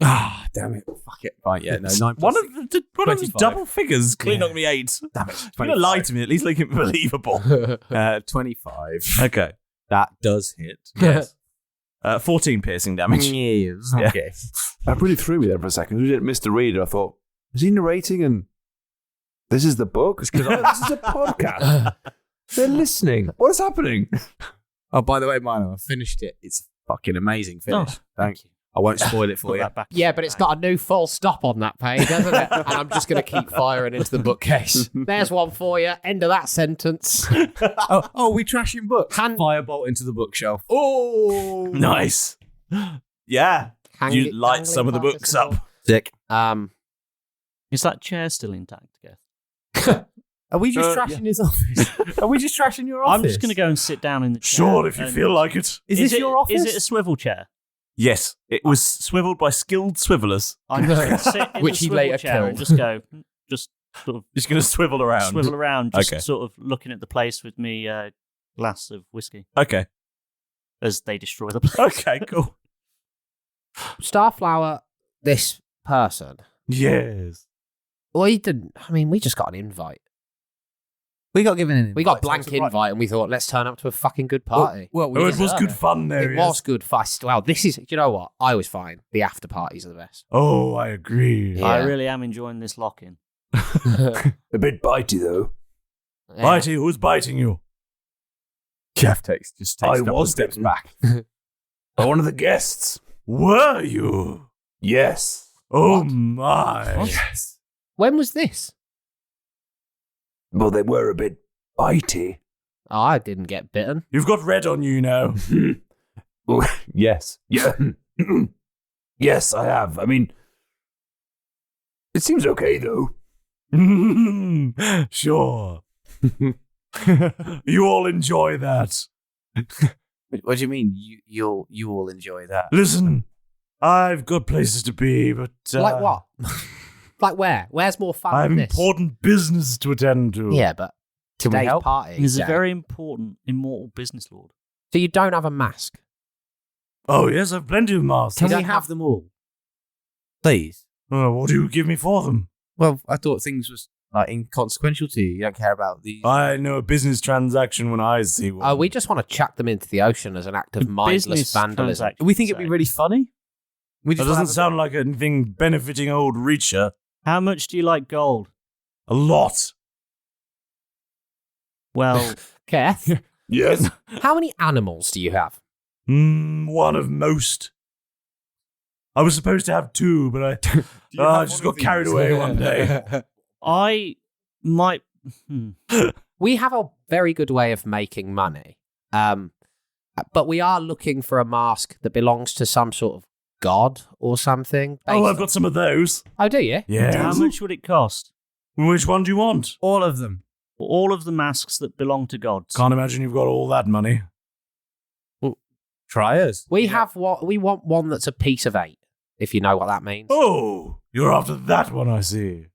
Speaker 8: Ah, damn it. Fuck it. Right, yeah, no, 9 plus
Speaker 5: One of the double figures clearly
Speaker 8: Yeah.
Speaker 5: knocked me 8.
Speaker 8: Damn it.
Speaker 5: You're going to lie to me, at least make it believable.
Speaker 8: 25.
Speaker 5: Okay.
Speaker 8: That does hit.
Speaker 6: Yes.
Speaker 5: 14 piercing damage.
Speaker 8: Yes.
Speaker 5: Yeah.
Speaker 8: Okay.
Speaker 9: That really threw me there for a second. We did Mr. Reader. I thought, is he narrating and this is the book? Because this is a podcast. They're listening. What is happening?
Speaker 8: Oh, by the way, Milo, I finished it. It's fucking amazing finish.
Speaker 10: Oh,
Speaker 8: Thank you. I won't spoil it for
Speaker 10: Put
Speaker 8: you.
Speaker 10: that back.
Speaker 6: Yeah, but it's got a new full stop on that page, hasn't it? And I'm just going to keep firing into the bookcase. There's one for you. End of that sentence.
Speaker 8: We trashing books. Firebolt into the bookshelf. Oh,
Speaker 5: Nice. Yeah.
Speaker 6: Hang
Speaker 5: You
Speaker 6: it
Speaker 5: light
Speaker 6: dangling
Speaker 5: some of the
Speaker 6: past
Speaker 5: books
Speaker 6: the
Speaker 5: up.
Speaker 6: wall.
Speaker 8: sick.
Speaker 10: Is that chair still intact, Geth?
Speaker 8: Are we just trashing his office? Are we just trashing your office?
Speaker 10: I'm just going to go and sit down in the chair.
Speaker 4: Sure, if you
Speaker 10: and-
Speaker 4: feel like it.
Speaker 8: Is this your office?
Speaker 10: Is it a swivel chair?
Speaker 5: Yes, it was swiveled by skilled swivelers.
Speaker 10: I'm just going to sit in
Speaker 6: Which
Speaker 10: the
Speaker 6: he
Speaker 10: swivel
Speaker 6: later
Speaker 10: chair and
Speaker 6: killed.
Speaker 10: just go, just sort of
Speaker 5: Just going to swivel around.
Speaker 10: swivel around, just
Speaker 5: Okay.
Speaker 10: sort of looking at the place with me glass of whiskey
Speaker 5: Okay.
Speaker 10: as they destroy the place.
Speaker 5: Okay, cool.
Speaker 6: Starflower, this person.
Speaker 5: Yes.
Speaker 6: Well, he didn't. I mean, we just got an invite.
Speaker 8: We got given an invite.
Speaker 6: We got blank invite, and we thought, let's turn up to a fucking good party.
Speaker 8: Well, we
Speaker 5: Oh, it
Speaker 8: deserve
Speaker 5: was good fun there.
Speaker 6: It was good fast. Well, this is. Do you know what? I was fine. The after parties are the best.
Speaker 5: Oh, I agree.
Speaker 6: Yeah.
Speaker 10: I really am enjoying this lock-in.
Speaker 9: A bit bitey though.
Speaker 6: Yeah.
Speaker 5: Bitey, who's biting you?
Speaker 9: Jeff takes a couple
Speaker 5: was
Speaker 9: steps
Speaker 5: bitten.
Speaker 9: back. By one of the guests.
Speaker 5: Were you?
Speaker 9: Yes.
Speaker 5: Oh
Speaker 6: What?
Speaker 5: my.
Speaker 9: Yes.
Speaker 6: When was this?
Speaker 9: Well, they were a bit bitey.
Speaker 6: Oh, I didn't get bitten.
Speaker 5: You've got red on you now.
Speaker 9: Well, yes. Yeah. Yes, I have. I mean, it seems okay though.
Speaker 5: Sure. You all enjoy that.
Speaker 8: What do you mean? You all enjoy that?
Speaker 5: Listen, I've got places to be, but
Speaker 6: Like what? Like where? Where's more fun
Speaker 5: I have
Speaker 6: than this?
Speaker 5: important business to attend to.
Speaker 6: Yeah, but
Speaker 8: Can we
Speaker 6: today's
Speaker 8: help?
Speaker 6: party.
Speaker 10: He's a
Speaker 6: yeah.
Speaker 10: very important, immortal business lord.
Speaker 6: So you don't have a mask?
Speaker 5: Oh yes, I've plenty of masks.
Speaker 8: Can
Speaker 6: You
Speaker 8: we
Speaker 6: don't
Speaker 8: have them all, please?
Speaker 5: What do you give me for them?
Speaker 8: Well, I thought things was like inconsequential to you. You don't care about these.
Speaker 5: I know a business transaction when I see one.
Speaker 6: Oh, we just want to chuck them into the ocean as an act of mindless
Speaker 10: Business
Speaker 6: vandalism.
Speaker 10: transaction,
Speaker 8: We think it'd be
Speaker 10: say.
Speaker 8: really funny. We
Speaker 5: That
Speaker 8: just
Speaker 5: doesn't
Speaker 8: wanna
Speaker 5: sound like anything benefiting old Reacher.
Speaker 10: How much do you like gold?
Speaker 5: A lot.
Speaker 10: Well,
Speaker 6: Keth,
Speaker 9: Yes.
Speaker 6: how many animals do you have?
Speaker 5: One of most. I was supposed to have two, but I just got carried away one day.
Speaker 10: I might.
Speaker 6: We have a very good way of making money, but we are looking for a mask that belongs to some sort of god or something.
Speaker 5: Oh, I've got some of those.
Speaker 6: Oh, do you?
Speaker 5: Yeah.
Speaker 10: How much would it cost?
Speaker 5: Which one do you want?
Speaker 8: all of them.
Speaker 10: All of the masks that belong to gods.
Speaker 5: Can't imagine you've got all that money.
Speaker 8: Try us.
Speaker 6: We have what we want. One that's a piece of 8, if you know what that means.
Speaker 5: Oh, you're after that one, I see.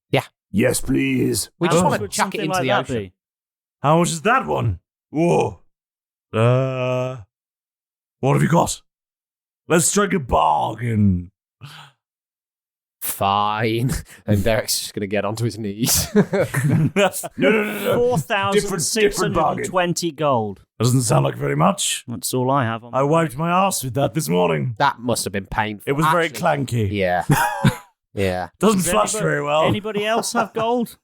Speaker 9: Yes, please.
Speaker 6: We
Speaker 10: How
Speaker 6: just
Speaker 10: much
Speaker 6: want to
Speaker 10: would
Speaker 6: chuck it
Speaker 10: something
Speaker 6: into
Speaker 10: like
Speaker 6: the
Speaker 10: that
Speaker 6: ocean.
Speaker 10: be?
Speaker 5: How much is that one? Whoa. What have you got? Let's strike a bargain.
Speaker 6: Fine. And Derek's just going to get onto his knees.
Speaker 5: No.
Speaker 10: 4,620 gold.
Speaker 5: That doesn't sound like very much.
Speaker 10: That's all I have on.
Speaker 5: I wiped my ass with that this morning.
Speaker 6: That must have been painful.
Speaker 5: It was very
Speaker 6: Actually,
Speaker 5: clanky.
Speaker 6: Yeah. Yeah.
Speaker 5: Doesn't
Speaker 10: Does
Speaker 5: flush very well.
Speaker 10: Anybody else have gold?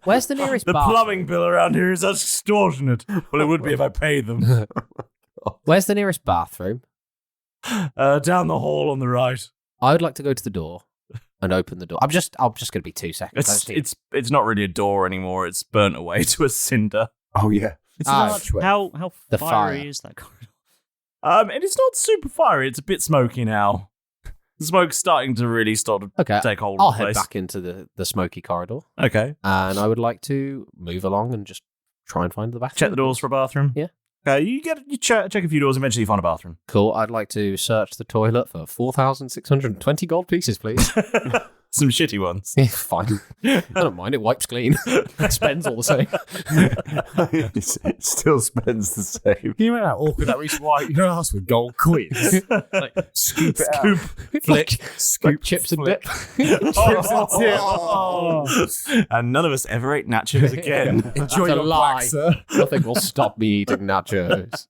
Speaker 6: Where's the nearest
Speaker 5: The
Speaker 6: bathroom?
Speaker 5: plumbing bill around here is extortionate. Well, it would be if I paid them.
Speaker 6: Where's the nearest bathroom?
Speaker 5: Down the hall on the right.
Speaker 6: I would like to go to the door and open the door. I'm just going to be 2 seconds. I just need-
Speaker 5: It's not really a door anymore. It's burnt away to a cinder.
Speaker 9: Oh yeah.
Speaker 5: It's
Speaker 6: Oh,
Speaker 5: an
Speaker 6: shit.
Speaker 5: archway.
Speaker 10: How
Speaker 6: The
Speaker 10: fiery
Speaker 6: fire.
Speaker 10: is that corridor?
Speaker 5: And it's not super fiery. It's a bit smoky now. The smoke's starting to really start to
Speaker 6: Okay.
Speaker 5: take hold
Speaker 6: I'll
Speaker 5: of the
Speaker 6: head
Speaker 5: place.
Speaker 6: back into the smoky corridor,
Speaker 5: Okay.
Speaker 6: and I would like to move along and just try and find the bathroom.
Speaker 5: Check the doors for a bathroom.
Speaker 6: Yeah.
Speaker 5: Okay. You check a few doors. Eventually, you find a bathroom.
Speaker 6: Cool. I'd like to search the toilet for 4,620 gold pieces, please.
Speaker 5: Some shitty ones.
Speaker 6: Yeah, fine. I don't mind. It wipes clean. It spends all the same.
Speaker 9: It still spends the same.
Speaker 8: Can you imagine how awkward that was? Why your ass with gold coins? Like scoop it out.
Speaker 6: Flick. Scoop chips and dip.
Speaker 5: And none of us ever ate nachos again.
Speaker 8: Enjoy
Speaker 6: That's a
Speaker 8: your
Speaker 6: lie.
Speaker 8: black, sir.
Speaker 6: Nothing will stop me eating nachos.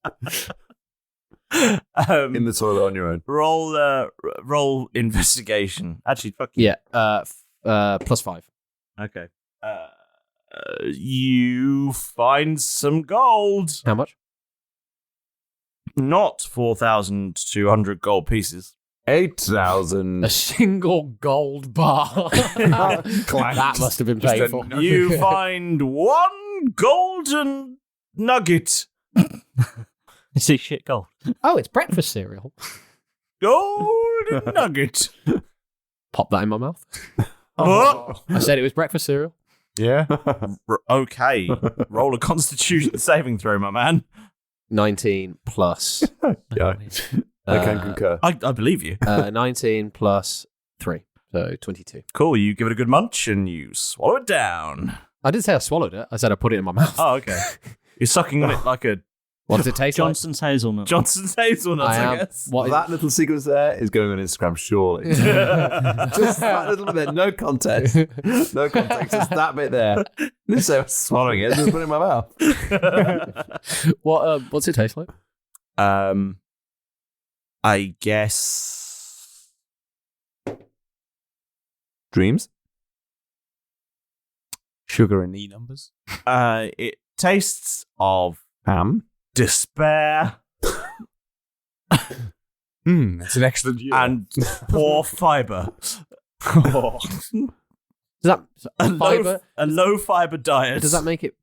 Speaker 9: In the toilet on your own.
Speaker 5: Roll investigation. Actually, fuck you.
Speaker 6: Yeah. +5.
Speaker 5: Okay. You find some gold.
Speaker 6: How much?
Speaker 5: Not 4,200 gold pieces.
Speaker 9: 8,000.
Speaker 6: A single gold bar. That must have been painful.
Speaker 5: You find one golden nugget.
Speaker 10: Is it shit gold?
Speaker 6: Oh, it's breakfast cereal.
Speaker 5: Golden nugget.
Speaker 6: Pop that in my mouth.
Speaker 5: Oh.
Speaker 6: I said it was breakfast cereal.
Speaker 8: Yeah.
Speaker 5: Okay. Roll a constitution saving throw, my man.
Speaker 6: 19 plus.
Speaker 9: Yeah. I can concur.
Speaker 5: I believe you.
Speaker 6: 19 plus 3, so 22.
Speaker 5: Cool. You give it a good munch and you swallow it down.
Speaker 6: I didn't say I swallowed it. I said I put it in my mouth.
Speaker 5: Oh, okay. You're sucking on it like a...
Speaker 6: What does it taste
Speaker 10: Johnson's hazelnut.
Speaker 5: Johnson's hazelnuts, I guess.
Speaker 9: That little sequence there is going on Instagram, surely. Just that little bit, no context. No context, just that bit there. So swallowing it, just put it in my mouth.
Speaker 6: What's it taste like?
Speaker 5: I guess...
Speaker 9: Dreams?
Speaker 8: Sugar and E numbers.
Speaker 5: It tastes of
Speaker 9: Ham?
Speaker 5: despair
Speaker 8: It's an excellent year.
Speaker 5: and poor fibre.
Speaker 6: Does that fiber?
Speaker 5: A low fibre diet.
Speaker 6: Does that make it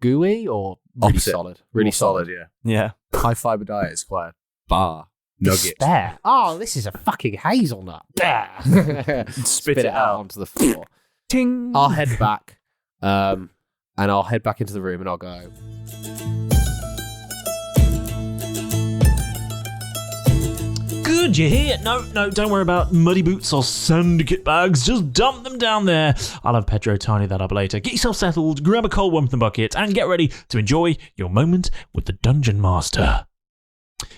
Speaker 6: gooey or really
Speaker 8: Opposite.
Speaker 6: solid? Really solid.
Speaker 8: yeah.
Speaker 5: Yeah.
Speaker 8: High fiber diet is quite a bar nugget.
Speaker 6: Despair. Oh, this is a fucking hazelnut. Spit it out onto the floor.
Speaker 8: Ting.
Speaker 6: I'll head back, and I'll head back into the room, and I'll go.
Speaker 4: Good, you hear? No, don't worry about muddy boots or sand kit bags. Just dump them down there. I'll have Pedro tidy that up later. Get yourself settled, grab a cold one from the bucket, and get ready to enjoy your moment with the Dungeon Master.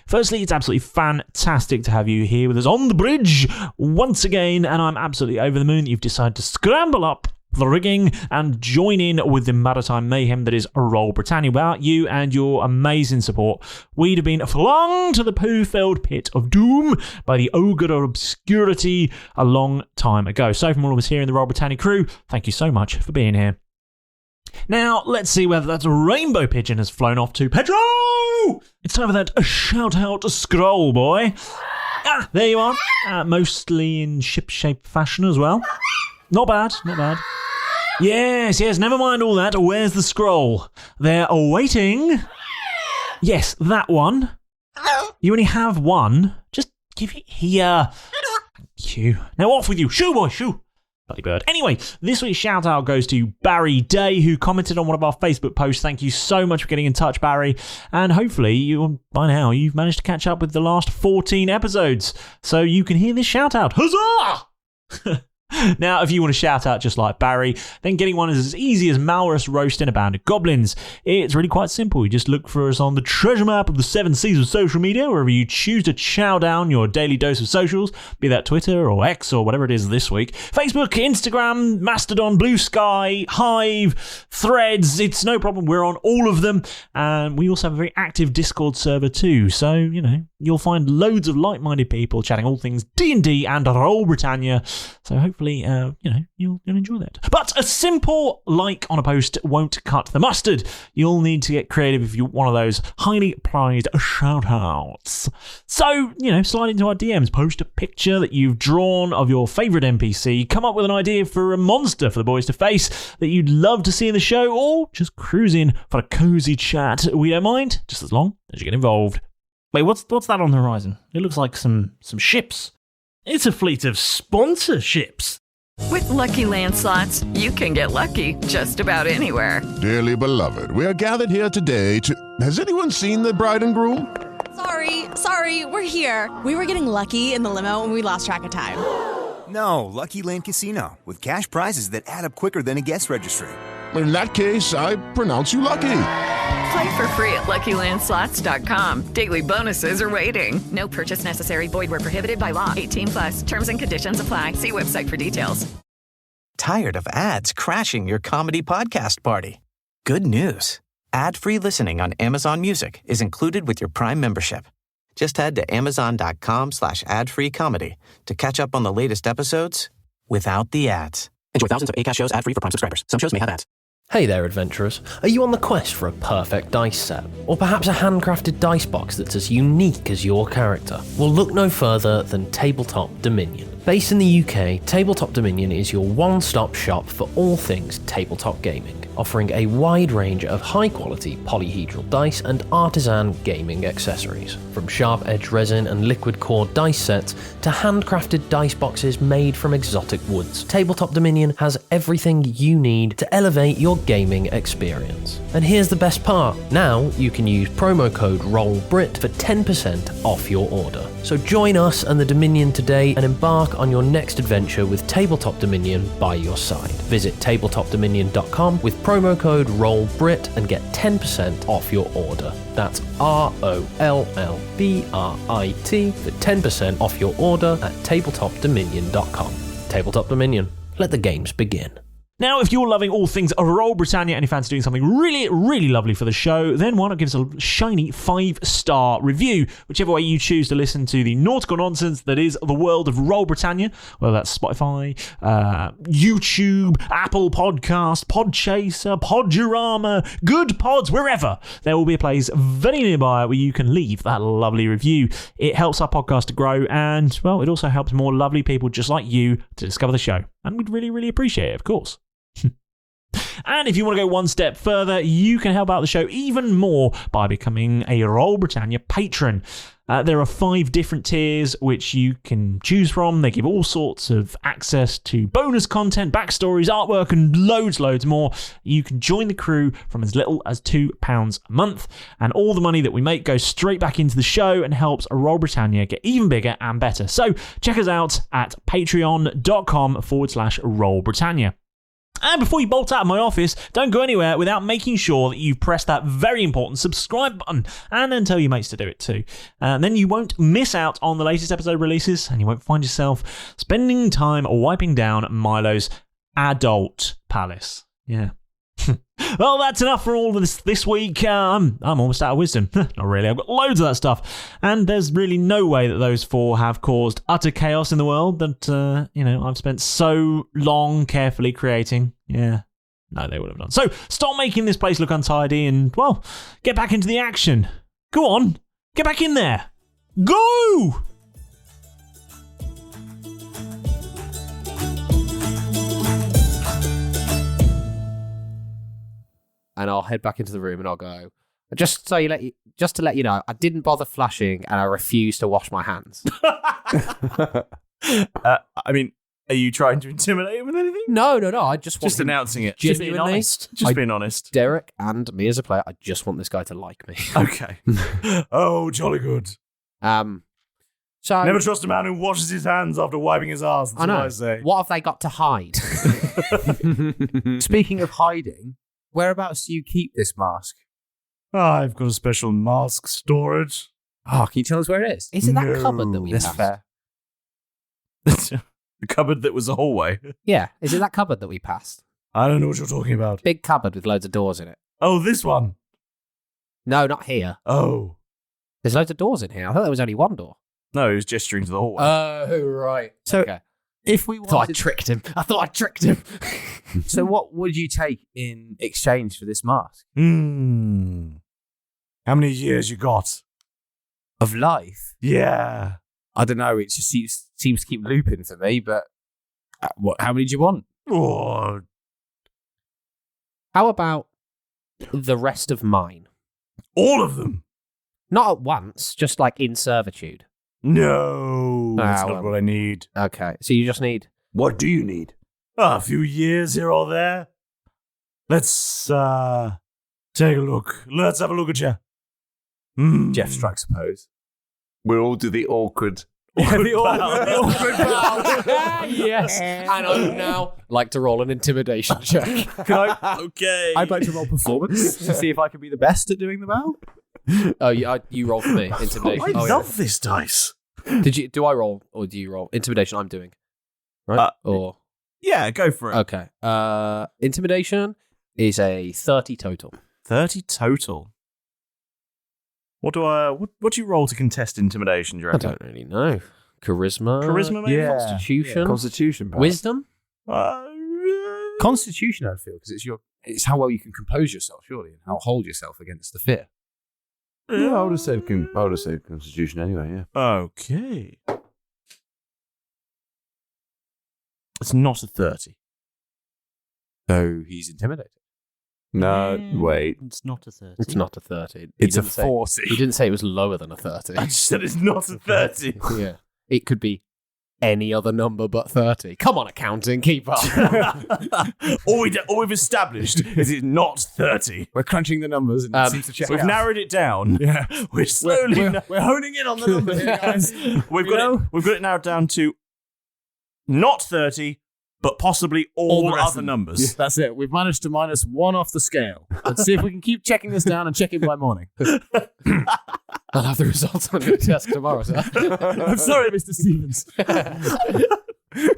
Speaker 4: Firstly, it's absolutely fantastic to have you here with us on the bridge once again, and I'm absolutely over the moon that you've decided to scramble up the rigging and join in with the maritime mayhem that is Roll Britannia. Without you and your amazing support, we'd have been flung to the poo-filled pit of doom by the ogre of obscurity a long time ago. So from all of us here in the Roll Britannia crew, thank you so much for being here. Now, let's see whether that rainbow pigeon has flown off to Pedro! It's time for that shout-out scroll, boy. Ah, there you are. Mostly in ship-shape fashion as well. Not bad. Yes, never mind all that. Where's the scroll? They're awaiting. Yes, that one. You only have one. Just give it here. Thank you. Now off with you. Shoo, boy, shoo. Bloody bird. Anyway, this week's shout out goes to Barry Day, who commented on one of our Facebook posts. Thank you so much for getting in touch, Barry. And hopefully, by now, you've managed to catch up with the last 14 episodes, so you can hear this shout out. Huzzah! Now, if you want to shout out just like Barry, then getting one is as easy as Malrus roasting a band of goblins. It's really quite simple. You just look for us on the treasure map of the 7 seas of social media, wherever you choose to chow down your daily dose of socials, be that Twitter or X or whatever it is this week. Facebook, Instagram, Mastodon, Blue Sky, Hive, Threads. It's no problem. We're on all of them. And we also have a very active Discord server too. So, you'll find loads of like-minded people chatting all things D&D and Roll Britannia. So hopefully, you'll enjoy that. But a simple like on a post won't cut the mustard. You'll need to get creative if you want one of those highly prized shout-outs. So, slide into our DMs, post a picture that you've drawn of your favourite NPC, come up with an idea for a monster for the boys to face that you'd love to see in the show, or just cruise in for a cozy chat. We don't mind, just as long as you get involved.
Speaker 10: Wait, what's that on the horizon? It looks like some ships.
Speaker 4: It's a fleet of sponsorships.
Speaker 11: With Lucky Land Slots, you can get lucky just about anywhere.
Speaker 2: Dearly beloved, we are gathered here today to... Has anyone seen the bride and groom?
Speaker 12: Sorry, we're here. We were getting lucky in the limo and we lost track of time.
Speaker 13: No, Lucky Land Casino, with cash prizes that add up quicker than a guest registry.
Speaker 2: In that case, I pronounce you lucky.
Speaker 11: Play for free at LuckyLandSlots.com. Daily bonuses are waiting. No purchase necessary. Void where prohibited by law. 18+. Terms and conditions apply. See website for details.
Speaker 3: Tired of ads crashing your comedy podcast party? Good news. Ad-free listening on Amazon Music is included with your Prime membership. Just head to Amazon.com/ad-free comedy to catch up on the latest episodes without the ads. Enjoy thousands of Acast shows ad-free for Prime subscribers. Some shows may have ads.
Speaker 14: Hey there, adventurers. Are you on the quest for a perfect dice set? Or perhaps a handcrafted dice box that's as unique as your character? Well, look no further than Tabletop Dominion. Based in the UK, Tabletop Dominion is your one-stop shop for all things tabletop gaming, offering a wide range of high-quality polyhedral dice and artisan gaming accessories. From sharp-edged resin and liquid core dice sets to handcrafted dice boxes made from exotic woods, Tabletop Dominion has everything you need to elevate your gaming experience. And here's the best part. Now you can use promo code ROLLBRIT for 10% off your order. So join us and the Dominion today and embark on your next adventure with Tabletop Dominion by your side. Visit tabletopdominion.com with promo code ROLLBRIT and get 10% off your order. That's ROLLBRIT for 10% off your order at tabletopdominion.com. Tabletop Dominion. Let the games begin.
Speaker 4: Now, if you're loving all things Roll Britannia and you fancy doing something really, really lovely for the show, then why not give us a shiny 5-star review, whichever way you choose to listen to the nautical nonsense that is the world of Roll Britannia, whether that's Spotify, YouTube, Apple Podcast, Podchaser, Podurama, Good Pods, wherever. There will be a place very nearby where you can leave that lovely review. It helps our podcast to grow and, well, it also helps more lovely people just like you to discover the show. And we'd really, really appreciate it, of course. And if you want to go one step further, you can help out the show even more by becoming a Roll Britannia patron. There are 5 different tiers which you can choose from. They give all sorts of access to bonus content, backstories, artwork, and loads more. You can join the crew from as little as £2 a month, and all the money that we make goes straight back into the show and helps Roll Britannia get even bigger and better. So check us out at patreon.com/Roll Britannia. And before you bolt out of my office, don't go anywhere without making sure that you've pressed that very important subscribe button, and then tell your mates to do it too. Then you won't miss out on the latest episode releases, and you won't find yourself spending time wiping down Milo's adult palace. Yeah. Well, that's enough for all of this week. I'm almost out of wisdom. Not really. I've got loads of that stuff. And there's really no way that those 4 have caused utter chaos in the world that, I've spent so long carefully creating. Yeah. No, they would have done. So stop making this place look untidy and, well, get back into the action. Go on. Get back in there. Go!
Speaker 6: And I'll head back into the room and I'll go, just to let you know, I didn't bother flushing and I refuse to wash my hands.
Speaker 5: I mean, are you trying to intimidate him with anything?
Speaker 6: No. I just want
Speaker 5: announcing it.
Speaker 6: Just being honest.
Speaker 5: Being honest.
Speaker 6: Derek and me as a player, I just want this guy to like me.
Speaker 5: Okay. Oh, jolly good.
Speaker 6: So
Speaker 5: never trust a man who washes his hands after wiping his arse. That's
Speaker 6: I know.
Speaker 5: What I say.
Speaker 6: What have they got to hide?
Speaker 8: Speaking of hiding, whereabouts do you keep this mask?
Speaker 5: I've got a special mask storage.
Speaker 8: Oh, can you tell us where it is?
Speaker 6: Is it that cupboard that we
Speaker 8: That's
Speaker 6: passed?
Speaker 8: fair.
Speaker 5: The cupboard that was a hallway.
Speaker 6: Yeah. Is it that cupboard that we passed?
Speaker 5: I don't know what you're talking about.
Speaker 6: Big cupboard with loads of doors in it.
Speaker 5: Oh, this one.
Speaker 6: No, not here.
Speaker 5: Oh.
Speaker 6: There's loads of doors in here. I thought there was only one door.
Speaker 5: No, he was gesturing to the hallway.
Speaker 6: Oh, right.
Speaker 8: So
Speaker 6: Okay.
Speaker 8: if we
Speaker 6: I thought I
Speaker 8: wanted...
Speaker 6: tricked him. I thought I tricked him.
Speaker 8: So what would you take in exchange for this mask?
Speaker 5: How many years you got?
Speaker 8: Of life?
Speaker 5: Yeah.
Speaker 8: I don't know. It just seems to keep looping for me, but how many do you want?
Speaker 5: Oh.
Speaker 6: How about the rest of mine?
Speaker 5: All of them?
Speaker 6: Not at once, just like in servitude.
Speaker 5: No, that's
Speaker 6: well.
Speaker 5: not what I need.
Speaker 6: Okay, so you just need...
Speaker 9: What do you need?
Speaker 5: A few years here or there. Let's take a look. Let's have a look at you.
Speaker 8: Jeff strikes a pose.
Speaker 9: We'll all do the awkward
Speaker 5: The
Speaker 8: awkward bow.
Speaker 6: Yes. And I would now like to roll an intimidation check.
Speaker 5: Okay.
Speaker 8: I'd like to roll performance to see if I can be the best at doing the bow.
Speaker 6: Oh, you roll for me. Intimidation.
Speaker 5: I love this dice.
Speaker 6: Do I roll or do you roll? Intimidation I'm doing. Right? Or
Speaker 5: yeah, go for it.
Speaker 6: Okay. Intimidation is a 30 total.
Speaker 5: 30 total. What do you roll to contest intimidation, do you reckon?
Speaker 6: I don't really know. Charisma?
Speaker 5: Charisma, maybe?
Speaker 8: Yeah.
Speaker 6: Constitution?
Speaker 9: Yeah. Constitution, perhaps.
Speaker 6: Wisdom?
Speaker 8: Constitution, I'd feel, because it's how well you can compose yourself, surely, and how hold yourself against the fear.
Speaker 9: Yeah, I would have said Constitution anyway, yeah.
Speaker 5: Okay. It's not a 30.
Speaker 8: So he's intimidated.
Speaker 9: No, wait.
Speaker 10: It's not a 30.
Speaker 6: It's not a 30. He
Speaker 8: It's a
Speaker 6: didn't say-
Speaker 8: 40.
Speaker 6: He didn't say it was lower than a 30.
Speaker 5: I just said it's not a 30.
Speaker 6: Yeah. It could be any other number but 30. Come on, accounting, keep up.
Speaker 5: all we've established is it's not 30.
Speaker 8: We're crunching the numbers and it seems to check
Speaker 5: We've
Speaker 8: out.
Speaker 5: narrowed it down.
Speaker 8: Yeah.
Speaker 5: We're slowly...
Speaker 8: We're honing in on the number here, guys.
Speaker 5: We've got it narrowed down to not 30, but possibly all
Speaker 8: the rest
Speaker 5: other
Speaker 8: of them.
Speaker 5: numbers.
Speaker 8: Yeah, that's it. We've managed to minus 1 off the scale. Let's see if we can keep checking this down and check in by morning.
Speaker 6: I'll have the results on your desk tomorrow, sir.
Speaker 8: I'm sorry, Mr. Stevens.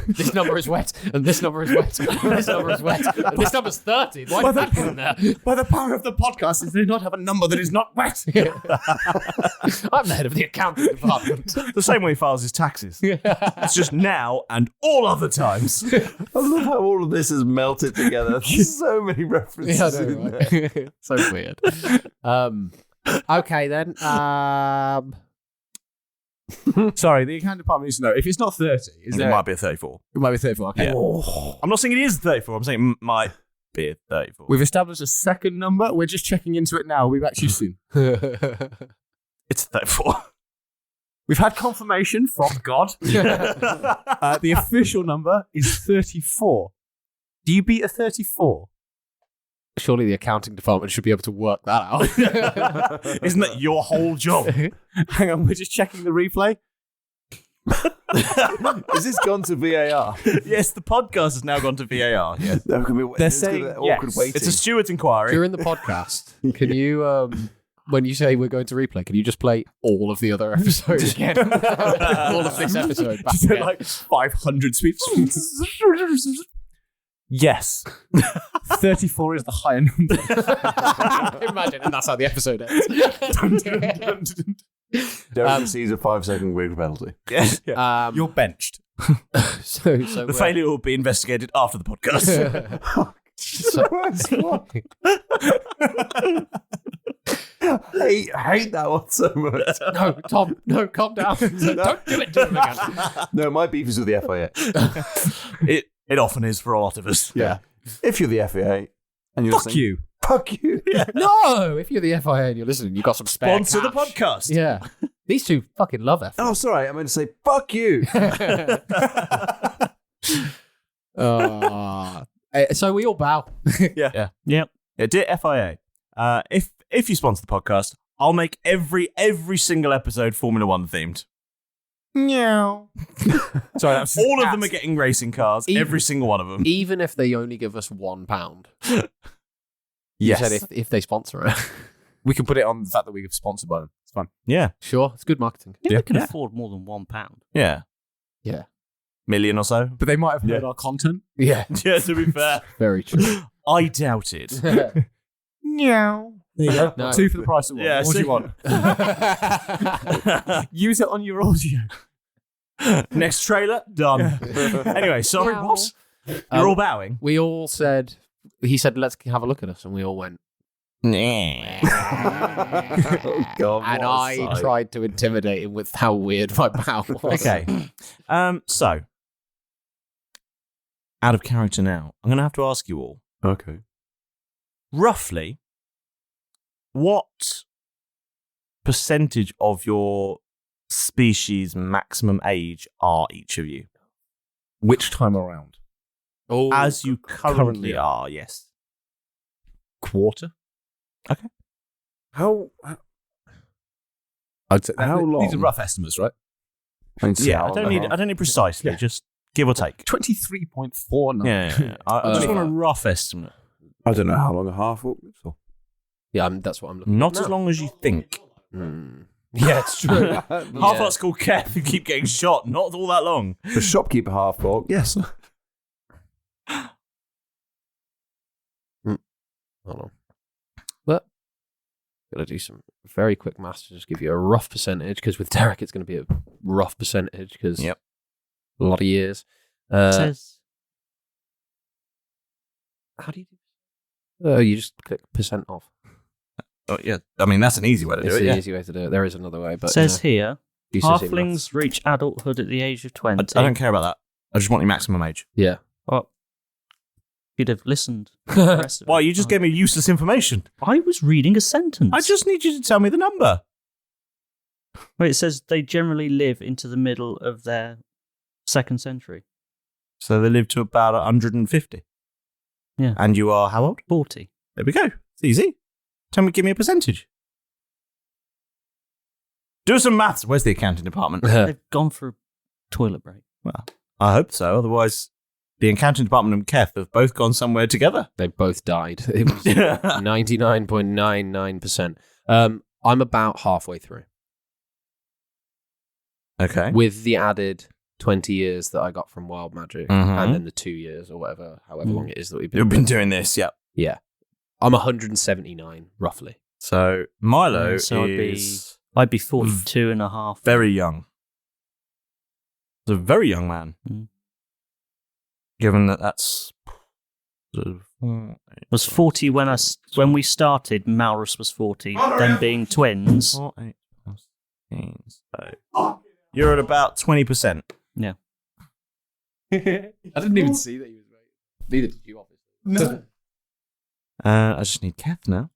Speaker 6: This number is wet, and this number is wet, and this number is wet, and this number's 30. Why did that get in there?
Speaker 8: By the power of the podcast, is they not have a number that is not wet?
Speaker 6: I'm the head of the accounting department.
Speaker 5: The same way he files his taxes. It's just now and all other times.
Speaker 9: I love how all of this has melted together. So many references
Speaker 6: Yeah, I know,
Speaker 9: in
Speaker 6: right?
Speaker 9: there.
Speaker 6: So weird. Okay, then.
Speaker 8: Sorry, the accounting department needs to know. If it's not 30,
Speaker 5: It might be a 34.
Speaker 8: It might be 34. Okay.
Speaker 5: Yeah. I'm not saying it is 34. I'm saying it might be a 34.
Speaker 8: We've established a second number. We're just checking into it now. We'll be back to you soon.
Speaker 5: It's 34.
Speaker 8: We've had confirmation from God. The official number is 34. Do you beat a 34?
Speaker 6: Surely the accounting department should be able to work that out.
Speaker 5: Isn't that your whole job?
Speaker 8: Hang on, we're just checking the replay.
Speaker 9: Has this gone to VAR?
Speaker 5: Yes, the podcast has now gone to VAR. Yes.
Speaker 8: They're saying
Speaker 9: awkward
Speaker 8: yes.
Speaker 9: waiting.
Speaker 5: It's a steward's inquiry.
Speaker 6: During the podcast, can you, when you say we're going to replay, can you just play all of the other episodes again? All of this episode back
Speaker 8: Just
Speaker 6: again.
Speaker 8: like 500 speeds. Yes. 34 is the higher number.
Speaker 6: Imagine, and that's how the episode ends.
Speaker 9: Derek sees a 5-second wig penalty.
Speaker 5: Yes.
Speaker 8: You're benched.
Speaker 6: So
Speaker 5: The failure will be investigated after the podcast.
Speaker 9: I hate that one so much.
Speaker 6: No, Tom, no, calm down. Don't do it to him again.
Speaker 9: No, my beef is with the FIA.
Speaker 5: It often is for a lot of us.
Speaker 9: Yeah. If you're the FIA and you're
Speaker 8: Fuck
Speaker 9: listening,
Speaker 8: you.
Speaker 9: fuck you. Yeah.
Speaker 6: No, if you're the FIA and you're listening, you've got some spare
Speaker 5: Sponsor the
Speaker 6: cash.
Speaker 5: podcast.
Speaker 6: Yeah. These two fucking love FIA.
Speaker 9: Oh, sorry. I meant to say fuck you.
Speaker 6: So we all bow.
Speaker 5: Yeah.
Speaker 10: Yep.
Speaker 5: Yeah, dear FIA, if you sponsor the podcast, I'll make every single episode Formula One themed.
Speaker 8: Meow. Sorry, that was
Speaker 5: All of them are getting racing cars. Every single one of them.
Speaker 6: Even if they only give us £1.
Speaker 8: Yes.
Speaker 6: You said if they sponsor it.
Speaker 8: We can put it on the fact that we're sponsored by them. It's fun.
Speaker 5: Yeah.
Speaker 6: Sure, it's good marketing.
Speaker 10: I think we can afford more than £1.
Speaker 5: Yeah.
Speaker 6: Yeah.
Speaker 5: Million or so.
Speaker 8: But they might have heard our content.
Speaker 6: Yeah.
Speaker 5: Yeah, to be fair.
Speaker 6: Very true.
Speaker 5: I doubt it.
Speaker 8: Meow. There you go.
Speaker 6: No.
Speaker 8: 2 for the price of 1.
Speaker 5: Yeah,
Speaker 8: What do you want? Use it on your audio.
Speaker 5: Next trailer, done. Anyway, sorry,
Speaker 6: Meow.
Speaker 5: boss. You're all bowing.
Speaker 6: We all said, he said, let's have a look at us. And we all went,
Speaker 9: Oh, God.
Speaker 6: and
Speaker 9: what a
Speaker 6: I
Speaker 9: sight.
Speaker 6: tried to intimidate him with how weird my bow was.
Speaker 5: Okay. So, out of character now, I'm going to have to ask you all,
Speaker 9: Okay.
Speaker 5: roughly, what percentage of your species maximum age are each of you?
Speaker 8: Which time around?
Speaker 6: Oh,
Speaker 5: As you currently are, yes.
Speaker 8: Quarter?
Speaker 5: Okay.
Speaker 9: How
Speaker 8: I'd say
Speaker 9: How long?
Speaker 8: These are rough estimates, right?
Speaker 5: Yeah, I don't need precisely, just give or take.
Speaker 8: 23.49.
Speaker 5: Yeah. I just want a rough estimate.
Speaker 9: I don't know how long a half walk is for.
Speaker 6: Yeah, that's what I'm looking
Speaker 5: Not
Speaker 6: at.
Speaker 5: as long as you think.
Speaker 6: Yeah, it's true.
Speaker 5: Half that's called Kev. You keep getting shot. Not all that long.
Speaker 9: The shopkeeper half walk, yes.
Speaker 6: Hold on. But gotta do some very quick maths to just give you a rough percentage, because with Derek it's going to be a rough percentage because a lot of years.
Speaker 10: Says
Speaker 6: how do you do? You just click percent off.
Speaker 5: Oh, yeah. I mean, that's an easy way to do
Speaker 6: It's
Speaker 5: it.
Speaker 6: an
Speaker 5: Yeah.
Speaker 6: easy way to do it. There is another way, but
Speaker 10: says here,
Speaker 6: you should see maths.
Speaker 10: halflings reach adulthood at the age of 20.
Speaker 5: I don't care about that. I just want your maximum age.
Speaker 6: Yeah.
Speaker 10: Well, you'd have listened. To the rest of
Speaker 5: Why,
Speaker 10: it.
Speaker 5: you just gave me useless information.
Speaker 10: I was reading a sentence.
Speaker 5: I just need you to tell me the number.
Speaker 10: Well, it says they generally live into the middle of their 2nd century.
Speaker 5: So they live to about 150.
Speaker 10: Yeah.
Speaker 5: And you are how old?
Speaker 10: 40.
Speaker 5: There we go. It's easy. Give me a percentage. Do some maths. Where's the accounting department?
Speaker 10: They've gone for a toilet break.
Speaker 5: Well, I hope so. Otherwise, the accounting department and Keth have both gone somewhere together.
Speaker 6: They both died. It was 99.99%. I'm about halfway through.
Speaker 5: Okay.
Speaker 6: With the added 20 years that I got from Wild Magic, and then the 2 years or whatever, however long it is that we've been
Speaker 5: doing this. Yeah.
Speaker 6: Yeah. I'm 179, roughly.
Speaker 5: So Milo
Speaker 10: So
Speaker 5: is
Speaker 10: I'd be 42 and a half.
Speaker 5: very young. He's a very young man. Given that that's...
Speaker 10: Was 40 when we started. Maurus was 40. Them being twins.
Speaker 5: 4, 8, 15, so you're at about 20%.
Speaker 10: Yeah.
Speaker 6: I didn't even see that he was right. Neither did you, obviously.
Speaker 5: I just need Keth now.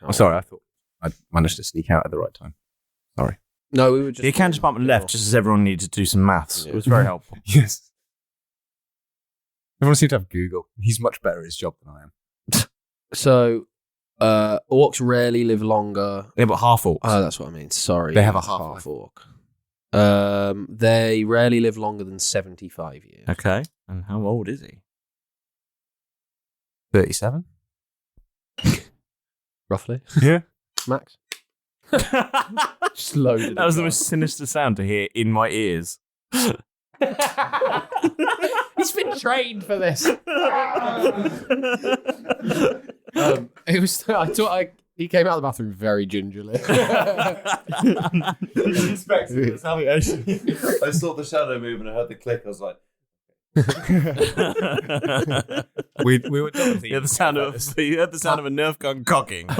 Speaker 15: Oh, sorry, I thought I managed to sneak out at the right time. Sorry.
Speaker 6: No, we were just...
Speaker 5: The accounting department left just as everyone needed to do some maths. It was very helpful.
Speaker 15: Yes. Everyone seemed to have Google. He's much better at his job than I am.
Speaker 6: So, orcs rarely live longer.
Speaker 5: Yeah, but half orcs.
Speaker 6: Oh, that's what I mean. Sorry.
Speaker 15: They have a half
Speaker 6: orc. They rarely live longer than 75 years.
Speaker 5: Okay. And how old is he?
Speaker 15: 37?
Speaker 6: Roughly.
Speaker 5: Yeah.
Speaker 6: Max? Just loaded.
Speaker 5: That was the most sinister sound to hear in my ears.
Speaker 6: He's been trained for this. It was. I thought he came out of the bathroom very gingerly.
Speaker 9: I saw the shadow move and I heard the click. I was like,
Speaker 15: we were done.
Speaker 5: You heard the sound of a Nerf gun cocking.
Speaker 9: I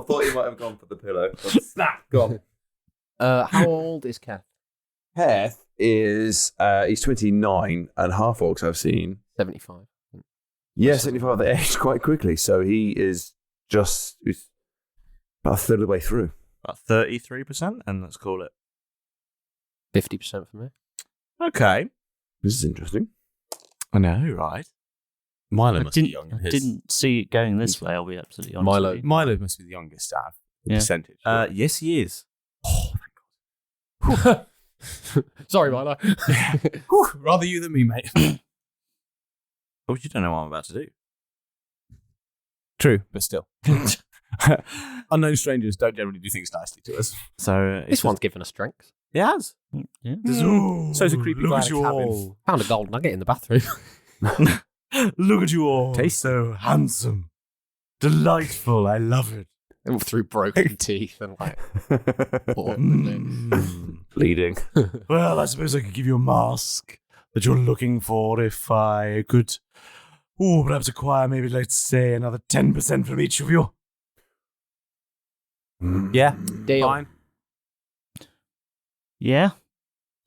Speaker 9: thought you might have gone for the pillow. Snap, gone.
Speaker 6: How old is Keth?
Speaker 9: Keth is he's 29 and half orcs I've seen.
Speaker 6: 75.
Speaker 9: Yeah, 75. They age quite quickly, so he's about a third of the way through.
Speaker 5: About 33%, and let's call it
Speaker 6: 50% for me.
Speaker 5: Okay.
Speaker 9: This is interesting.
Speaker 5: I know, right?
Speaker 15: Milo
Speaker 10: I
Speaker 15: must be young.
Speaker 10: didn't see it going this way, I'll be absolutely honest with you.
Speaker 15: Milo must be the youngest to have the
Speaker 10: Yeah.
Speaker 15: percentage.
Speaker 5: Yes, he is.
Speaker 6: Sorry, Milo.
Speaker 15: Whew, rather you than me, mate.
Speaker 5: Oh, you don't know what I'm about to do.
Speaker 15: True, but still. Unknown strangers don't generally do things nicely to us.
Speaker 5: So
Speaker 6: This one's given us strength.
Speaker 5: It has.
Speaker 10: Yeah.
Speaker 15: So's a creepy guy in a cabin.
Speaker 6: Found a gold nugget in the bathroom.
Speaker 5: Look at you all.
Speaker 15: Taste
Speaker 5: so handsome. Delightful. I love it.
Speaker 6: And through broken teeth and like
Speaker 9: Bleeding.
Speaker 5: Well, I suppose I could give you a mask that you're looking for if I could, perhaps acquire maybe, let's say, another 10% from each of you.
Speaker 15: Yeah,
Speaker 6: Deal.
Speaker 15: fine.
Speaker 10: Yeah.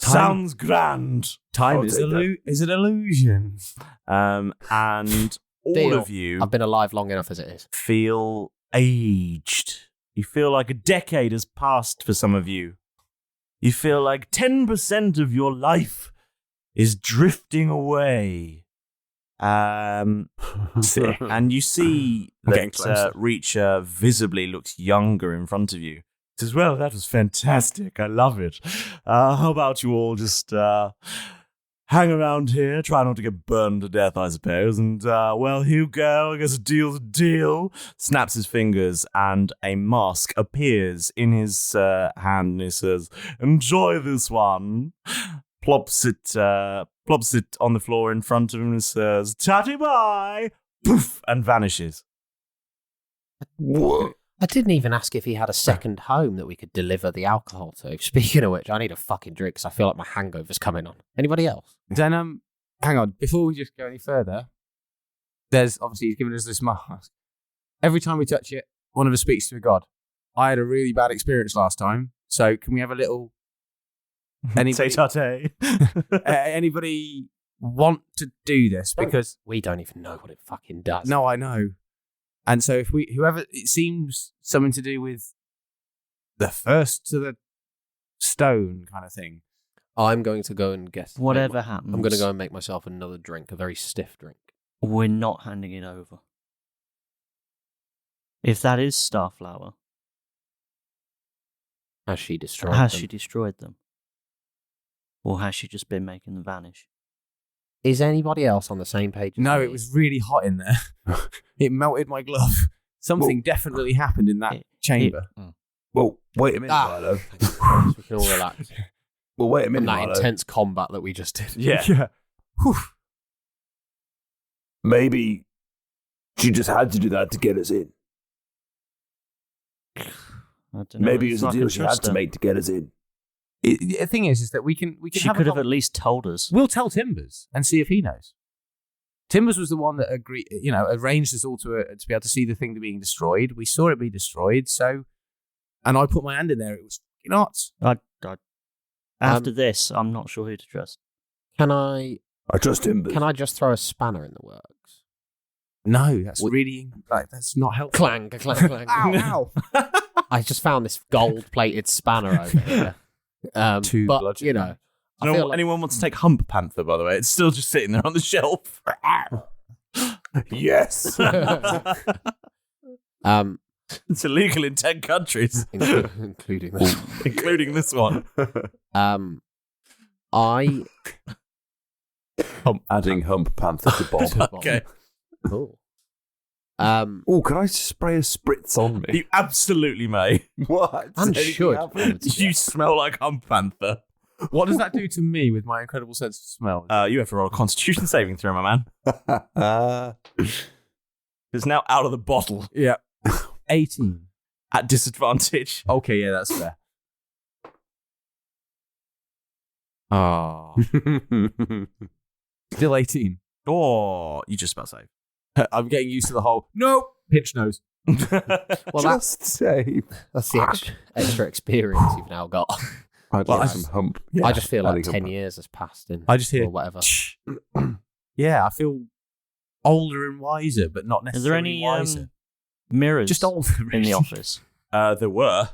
Speaker 5: Sounds grand.
Speaker 9: Time
Speaker 5: is an illusion. And all
Speaker 6: Deal.
Speaker 5: of you
Speaker 6: I've been alive long enough as it is.
Speaker 5: feel aged. You feel like a decade has passed for some of you. You feel like 10% of your life is drifting away. And you see
Speaker 15: I'm getting
Speaker 5: that
Speaker 15: closer.
Speaker 5: Reacher visibly looks younger in front of you. He says, well, that was fantastic. I love it. How about you all just hang around here, try not to get burned to death, I suppose. And, well, here you go. I guess a deal's a deal. Snaps his fingers and a mask appears in his hand and he says, enjoy this one. Plops it on the floor in front of him and says, tatty bye. Poof, and vanishes.
Speaker 6: What? I didn't even ask if he had a second home that we could deliver the alcohol to. Speaking of which, I need a fucking drink because I feel like my hangover's coming on. Anybody else?
Speaker 8: Then, hang on. Before we just go any further, there's obviously he's given us this mask. Every time we touch it, one of us speaks to a god. I had a really bad experience last time, so can we have a little Anybody want to do this? Because
Speaker 6: we don't even know what it fucking does.
Speaker 8: No, I know. And so if whoever, it seems something to do with the first to the stone kind of thing.
Speaker 6: I'm going to go and get
Speaker 10: whatever happens.
Speaker 6: I'm going to go and make myself another drink, a very stiff drink.
Speaker 10: We're not handing it over. If that is Starflower,
Speaker 6: has she destroyed
Speaker 10: them? Or has she just been making them vanish?
Speaker 6: Is anybody else on the same page?
Speaker 8: No, it was really hot in there. It melted my glove. Something definitely happened in that chamber.
Speaker 9: Well, wait a minute, Milo.
Speaker 6: We can all relax.
Speaker 9: Well, wait a minute,
Speaker 6: That
Speaker 9: Milo.
Speaker 6: intense combat that we just did.
Speaker 9: Yeah. Maybe she just had to do that to get us in.
Speaker 10: I don't know.
Speaker 9: Maybe it's a deal she had to make to get us in.
Speaker 8: The thing is that we can.
Speaker 10: She could have at least told us.
Speaker 8: We'll tell Timbers and see if he knows. Timbers was the one that arranged us all to be able to see the thing being destroyed. We saw it be destroyed, and I put my hand in there. It was not.
Speaker 10: After this, I'm not sure who to trust.
Speaker 9: I trust Timbers.
Speaker 6: Can I just throw a spanner in the works?
Speaker 8: No, that's that's not helpful.
Speaker 6: Clang, clang, clang.
Speaker 8: Ow, ow.
Speaker 6: I just found this gold-plated spanner over here. But, you know, I feel like
Speaker 15: anyone wants to take Hump Panther, by the way? It's still just sitting there on the shelf.
Speaker 9: Yes.
Speaker 15: It's illegal in 10 countries.
Speaker 6: Including this.
Speaker 15: Including this one.
Speaker 9: Adding Hump Panther to Bob.
Speaker 15: Okay.
Speaker 6: Cool.
Speaker 9: Can I spray a spritz on me?
Speaker 15: You absolutely may.
Speaker 9: What?
Speaker 6: I'm sure.
Speaker 15: You smell like Hump Panther.
Speaker 8: What does that do to me with my incredible sense of smell?
Speaker 15: You have to roll a Constitution saving throw, my man. It's now out of the bottle.
Speaker 8: Yeah. 18.
Speaker 15: At disadvantage.
Speaker 8: Okay, yeah, that's fair.
Speaker 6: Oh.
Speaker 8: Still 18.
Speaker 15: Oh, you just about saved.
Speaker 8: I'm getting used to the whole, nope, pitch nose.
Speaker 6: Well,
Speaker 9: just save.
Speaker 6: That's the extra experience you've now got.
Speaker 9: I'd like some hump.
Speaker 6: I just feel like 10 years has passed in.
Speaker 8: I just hear
Speaker 6: or whatever.
Speaker 8: Yeah, I feel older and wiser, but not necessarily
Speaker 10: Is there any
Speaker 8: wiser.
Speaker 10: mirrors
Speaker 8: Just older
Speaker 10: in the office?
Speaker 15: There were.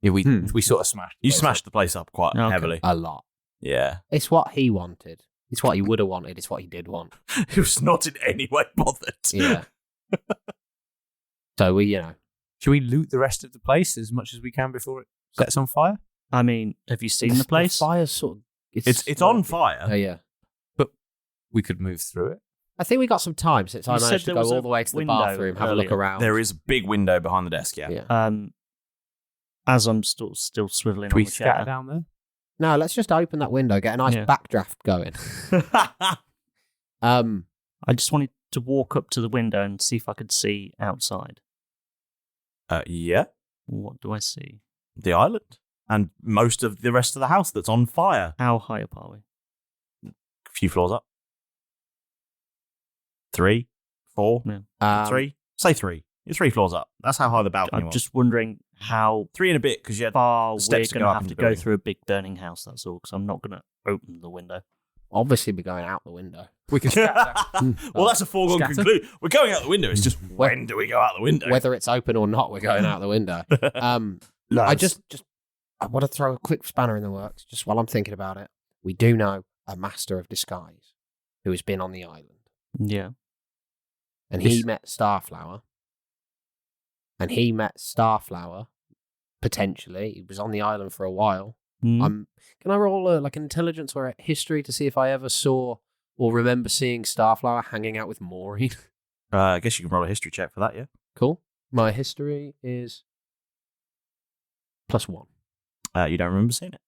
Speaker 8: Yeah, we sort of smashed.
Speaker 15: You smashed the place up quite heavily.
Speaker 6: A lot.
Speaker 15: Yeah.
Speaker 6: It's what he wanted. It's what he would have wanted. It's what he did want.
Speaker 15: He was not in any way bothered.
Speaker 6: Yeah. So
Speaker 8: should we loot the rest of the place as much as we can before it sets on fire?
Speaker 10: I mean, have you seen the place?
Speaker 6: The fire's sort of...
Speaker 15: It's on fire.
Speaker 6: Oh, yeah.
Speaker 8: But we could move through it.
Speaker 6: I think we got some time since I managed to go all the way to the bathroom, have a look around.
Speaker 15: There is a big window behind the desk, yeah.
Speaker 10: As I'm still swiveling on the chair.
Speaker 8: Scatter down there?
Speaker 6: No, let's just open that window, get a nice backdraft going.
Speaker 10: I just wanted to walk up to the window and see if I could see outside.
Speaker 15: Yeah.
Speaker 10: What do I see?
Speaker 15: The island. And most of the rest of the house that's on fire.
Speaker 10: How high up are we?
Speaker 15: A few floors up. 3, 4, 3. Say 3. You're 3 floors up. That's how high the balcony was.
Speaker 10: I'm just wondering how
Speaker 15: 3 and a bit because you had
Speaker 10: far
Speaker 15: steps
Speaker 10: we're
Speaker 15: to
Speaker 10: going
Speaker 15: go
Speaker 10: to
Speaker 15: up
Speaker 10: have
Speaker 15: into
Speaker 10: to
Speaker 15: the
Speaker 10: go through a big burning house, that's all, because I'm not going to open the window.
Speaker 6: Obviously, we're going out the window.
Speaker 8: We can scatter.
Speaker 15: Well, that's a foregone conclusion. We're going out the window. It's just when do we go out the window?
Speaker 6: Whether it's open or not, we're going out the window. I want to throw a quick spanner in the works, just while I'm thinking about it. We do know a master of disguise who has been on the island.
Speaker 10: Yeah.
Speaker 6: And he met Starflower. Potentially. He was on the island for a while. Can I roll an intelligence or a history to see if I ever saw or remember seeing Starflower hanging out with Maureen?
Speaker 15: I guess you can roll a history check for that, yeah.
Speaker 6: Cool. My history is +1.
Speaker 15: You don't remember seeing it?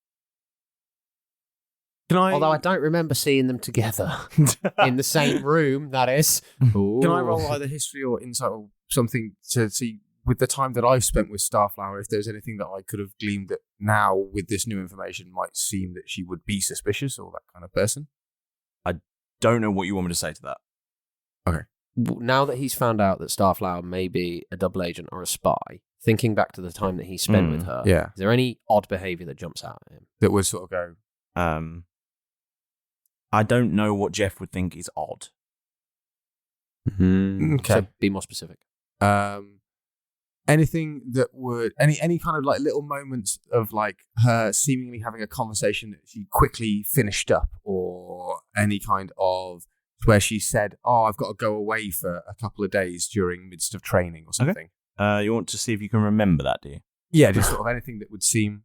Speaker 6: Although I don't remember seeing them together in the same room, that is. Ooh.
Speaker 8: Can I roll either history or insight or something to see, with the time that I've spent with Starflower, if there's anything that I could have gleaned that now, with this new information, might seem that she would be suspicious or that kind of person?
Speaker 15: I don't know what you want me to say to that.
Speaker 8: Okay.
Speaker 6: Now that he's found out that Starflower may be a double agent or a spy, thinking back to the time that he spent with her,
Speaker 15: Yeah.
Speaker 6: is there any odd behaviour that jumps out at him?
Speaker 15: That would sort of go,
Speaker 5: I don't know what Jeff would think is odd.
Speaker 15: Okay.
Speaker 6: So be more specific.
Speaker 15: Anything that would any kind of like little moments of like her seemingly having a conversation that she quickly finished up, or any kind of where she said, "Oh, I've got to go away for a couple of days during midst of training" or something.
Speaker 5: Okay. You want to see if you can remember that, do you?
Speaker 15: Yeah, just sort of anything that would seem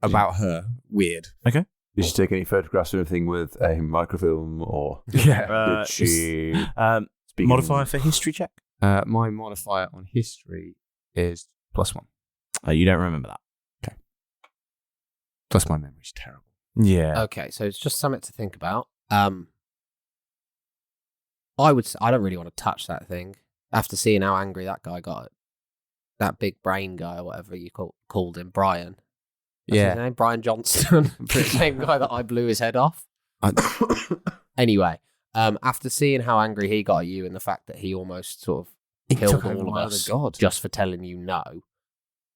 Speaker 15: about her weird.
Speaker 5: Okay.
Speaker 9: Did she take any photographs or anything with a microfilm, or
Speaker 15: Yeah.
Speaker 9: did she
Speaker 5: Modifier for history check?
Speaker 15: My modifier on history is +1.
Speaker 5: You don't remember that.
Speaker 15: Okay. Plus my memory's terrible.
Speaker 5: Yeah.
Speaker 6: Okay, so it's just something to think about. I don't really want to touch that thing after seeing how angry that guy got. That big brain guy, or whatever you called him, Brian. What's his name? Brian Johnston. The same guy that I blew his head off. Anyway, after seeing how angry he got at you and the fact that he almost sort of killed all of us just for telling you no,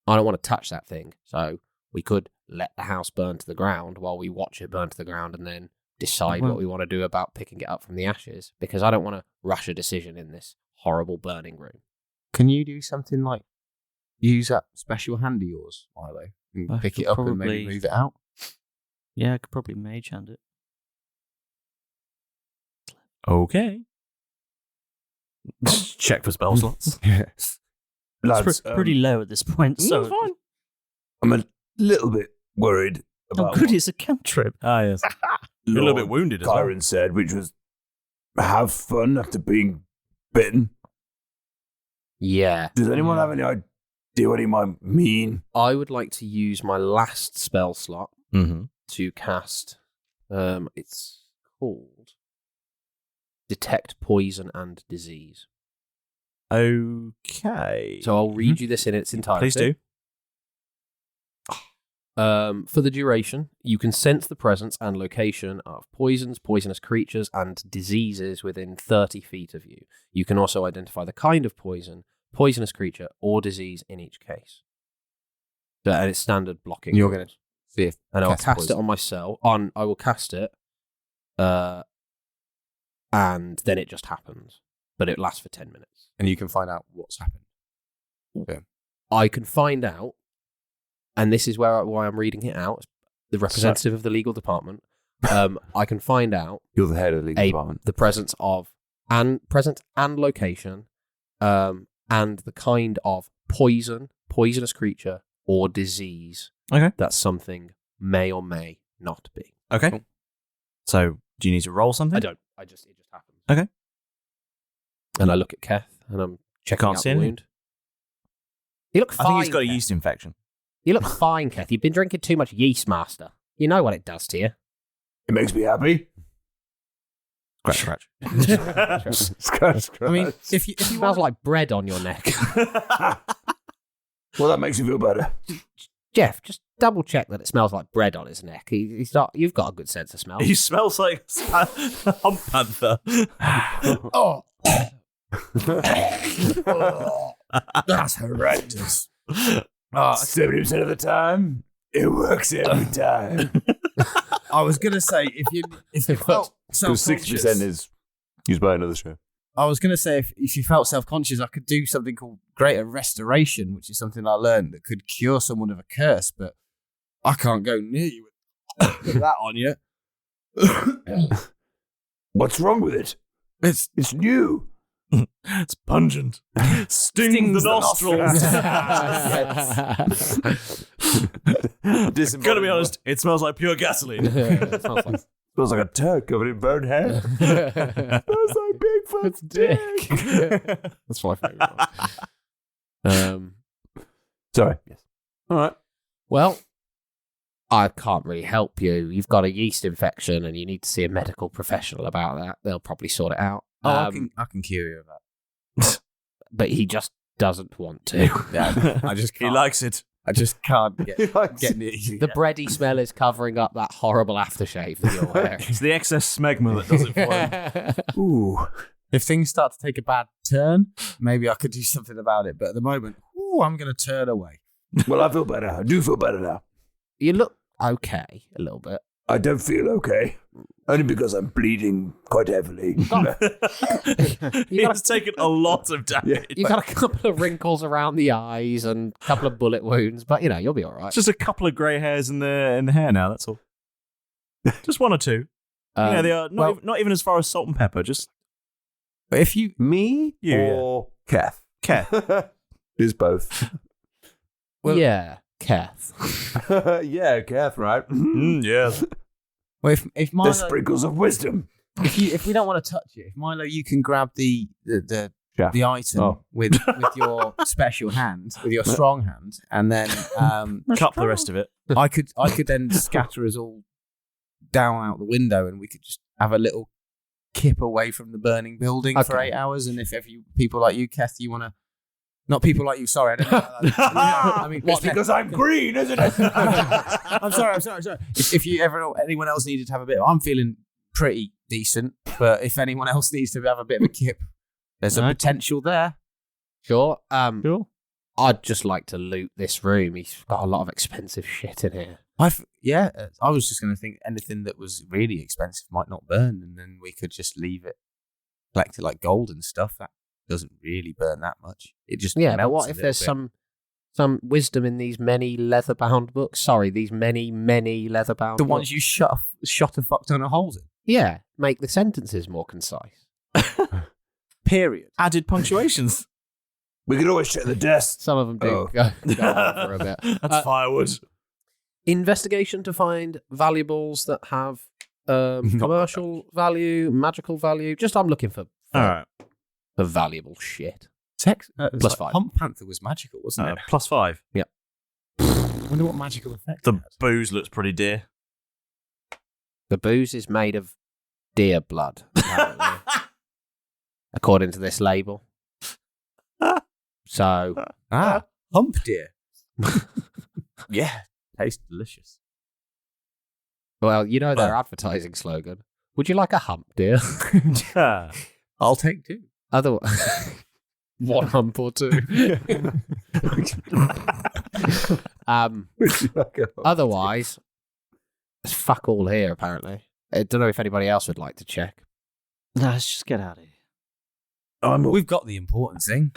Speaker 6: I don't want to touch that thing. So we could let the house burn to the ground while we watch it burn to the ground and then decide what we want to do about picking it up from the ashes, because I don't want to rush a decision in this horrible burning room.
Speaker 15: Can you do something like use that special hand of yours, Milo, and pick it up and maybe move it out?
Speaker 10: Yeah, I could probably mage hand it.
Speaker 5: Okay. Check for spell slots.
Speaker 9: Lads,
Speaker 10: It's pretty low at this point, so
Speaker 5: fine.
Speaker 9: I'm a little bit worried
Speaker 10: Oh,
Speaker 9: about
Speaker 10: good,
Speaker 9: what
Speaker 10: it's a cantrip.
Speaker 4: Ah, yes.
Speaker 5: You're a little bit wounded as well.
Speaker 9: Kyron said, which was have fun after being bitten.
Speaker 6: Yeah.
Speaker 9: Does anyone have any idea what he might mean?
Speaker 6: I would like to use my last spell slot to cast. It's called Detect Poison and Disease.
Speaker 5: Okay.
Speaker 6: So I'll read you this in its entirety.
Speaker 5: Please do.
Speaker 6: For the duration, you can sense the presence and location of poisons, poisonous creatures, and diseases within 30 feet of you. You can also identify the kind of poison, poisonous creature, or disease in each case. And it's standard blocking.
Speaker 15: You're going to see if
Speaker 6: and I'll cast it on myself. I will cast it, and then it just happens. But it lasts for 10 minutes.
Speaker 15: And you can find out what's happened. Yeah.
Speaker 6: I can find out, and this is why I'm reading it out, the representative of the legal department. I can find out.
Speaker 9: You're the head of the legal department.
Speaker 6: The presence of presence and location, and the kind of poisonous creature, or disease that something may or may not be.
Speaker 5: Okay. So, do you need to roll something?
Speaker 6: I don't. It just happens.
Speaker 5: Okay.
Speaker 6: And I look at Keth, and I'm checking out the wound. You look fine.
Speaker 5: I think he's got a
Speaker 6: Keth.
Speaker 5: yeast infection.
Speaker 6: You look fine, Keth. You've been drinking too much yeast, Master. You know what it does to you.
Speaker 9: It makes me happy.
Speaker 5: Scratch.
Speaker 9: Scratch.
Speaker 6: I mean, if you smells like bread on your neck.
Speaker 9: Well, that makes me feel better.
Speaker 6: Jeff, just double check that it smells like bread on his neck. He's not. You've got a good sense of smell.
Speaker 5: He smells like Hump Panther.
Speaker 6: Oh.
Speaker 9: That's horrendous. 70% of the time, it works every time.
Speaker 15: I was going to say, if you felt
Speaker 9: Because
Speaker 15: self-conscious,
Speaker 9: 60% is used by another show.
Speaker 15: I was going to say, if you felt self-conscious, I could do something called Greater Restoration, which is something I learned that could cure someone of a curse, but I can't go near you with that on you.
Speaker 9: What's wrong with it? It's new.
Speaker 5: It's pungent. Stings the nostrils. Gotta be honest, it smells like pure gasoline.
Speaker 9: Smells like a turd covered in burnt hair. Smells like Bigfoot's dick.
Speaker 6: That's my favourite one.
Speaker 9: Sorry. Yes. All right.
Speaker 6: Well, I can't really help you. You've got a yeast infection and you need to see a medical professional about that. They'll probably sort it out.
Speaker 15: I can cure you of that.
Speaker 6: But he just doesn't want to.
Speaker 15: Yeah, I just can't.
Speaker 5: He likes it.
Speaker 15: I just can't get near you.
Speaker 6: The bready smell is covering up that horrible aftershave that you're wearing.
Speaker 5: It's the excess smegma that does it for him.
Speaker 15: Ooh. If things start to take a bad turn, maybe I could do something about it. But at the moment, oh, I'm going to turn away.
Speaker 9: Well, I feel better. I do feel better now.
Speaker 6: You look okay a little bit.
Speaker 9: I don't feel okay. Only because I'm bleeding quite heavily.
Speaker 4: He's taken a lot of damage.
Speaker 6: You've got a couple of wrinkles around the eyes and a couple of bullet wounds, but you'll be all right.
Speaker 4: It's just a couple of grey hairs in the hair now. That's all. Just one or two. They are not even as far as salt and pepper. Just.
Speaker 15: But if you
Speaker 4: you
Speaker 9: or Kath. Is both.
Speaker 6: Well, yeah, Kath.
Speaker 9: Yeah, Kath, right?
Speaker 4: Yes.
Speaker 15: Well, if Milo,
Speaker 9: the sprinkles of wisdom.
Speaker 15: If we don't want to touch it, if Milo, you can grab the item with your special hand, with your strong hand, and then
Speaker 4: cup the rest of it.
Speaker 15: I could then scatter us all down out the window, and we could just have a little kip away from the burning building for 8 hours. And if people like you, Kath, you want to. Not people like you. Sorry, I don't know. I mean,
Speaker 9: it's because I'm green, isn't it?
Speaker 15: I'm sorry. If anyone else needed to have a bit, I'm feeling pretty decent. But if anyone else needs to have a bit of a kip, there's a potential there.
Speaker 6: Sure.
Speaker 10: Sure.
Speaker 6: I'd just like to loot this room. He's got a lot of expensive shit in here.
Speaker 15: I was just going to think anything that was really expensive might not burn, and then we could just leave it, collect it like gold and stuff. That doesn't really burn that much. It just
Speaker 6: but what if there's some wisdom in these many leather-bound books? Sorry, these many leather-bound
Speaker 15: the
Speaker 6: books.
Speaker 15: ones you shot a fuck ton of holes in.
Speaker 6: Yeah, make the sentences more concise.
Speaker 15: Period.
Speaker 4: Added punctuations.
Speaker 9: We could always check the desk.
Speaker 6: Some of them do go on for a bit.
Speaker 4: That's firewood.
Speaker 6: Investigation to find valuables that have commercial value, magical value. I'm looking for valuable shit.
Speaker 15: Sex
Speaker 6: plus 5.
Speaker 15: Hump Panther was magical, wasn't it?
Speaker 4: Plus 5.
Speaker 6: Yep.
Speaker 15: Wonder what magical effect.
Speaker 4: The booze looks pretty dear.
Speaker 6: The booze is made of deer blood, apparently, according to this label. So,
Speaker 15: hump deer. Yeah, tastes delicious.
Speaker 6: Well, their advertising slogan. Would you like a hump, dear?
Speaker 15: I'll take 2.
Speaker 6: Otherwise, 1 hump or 2. Otherwise, there's fuck all here, apparently. I don't know if anybody else would like to check.
Speaker 10: No, let's just get out of here.
Speaker 15: We've got the important thing.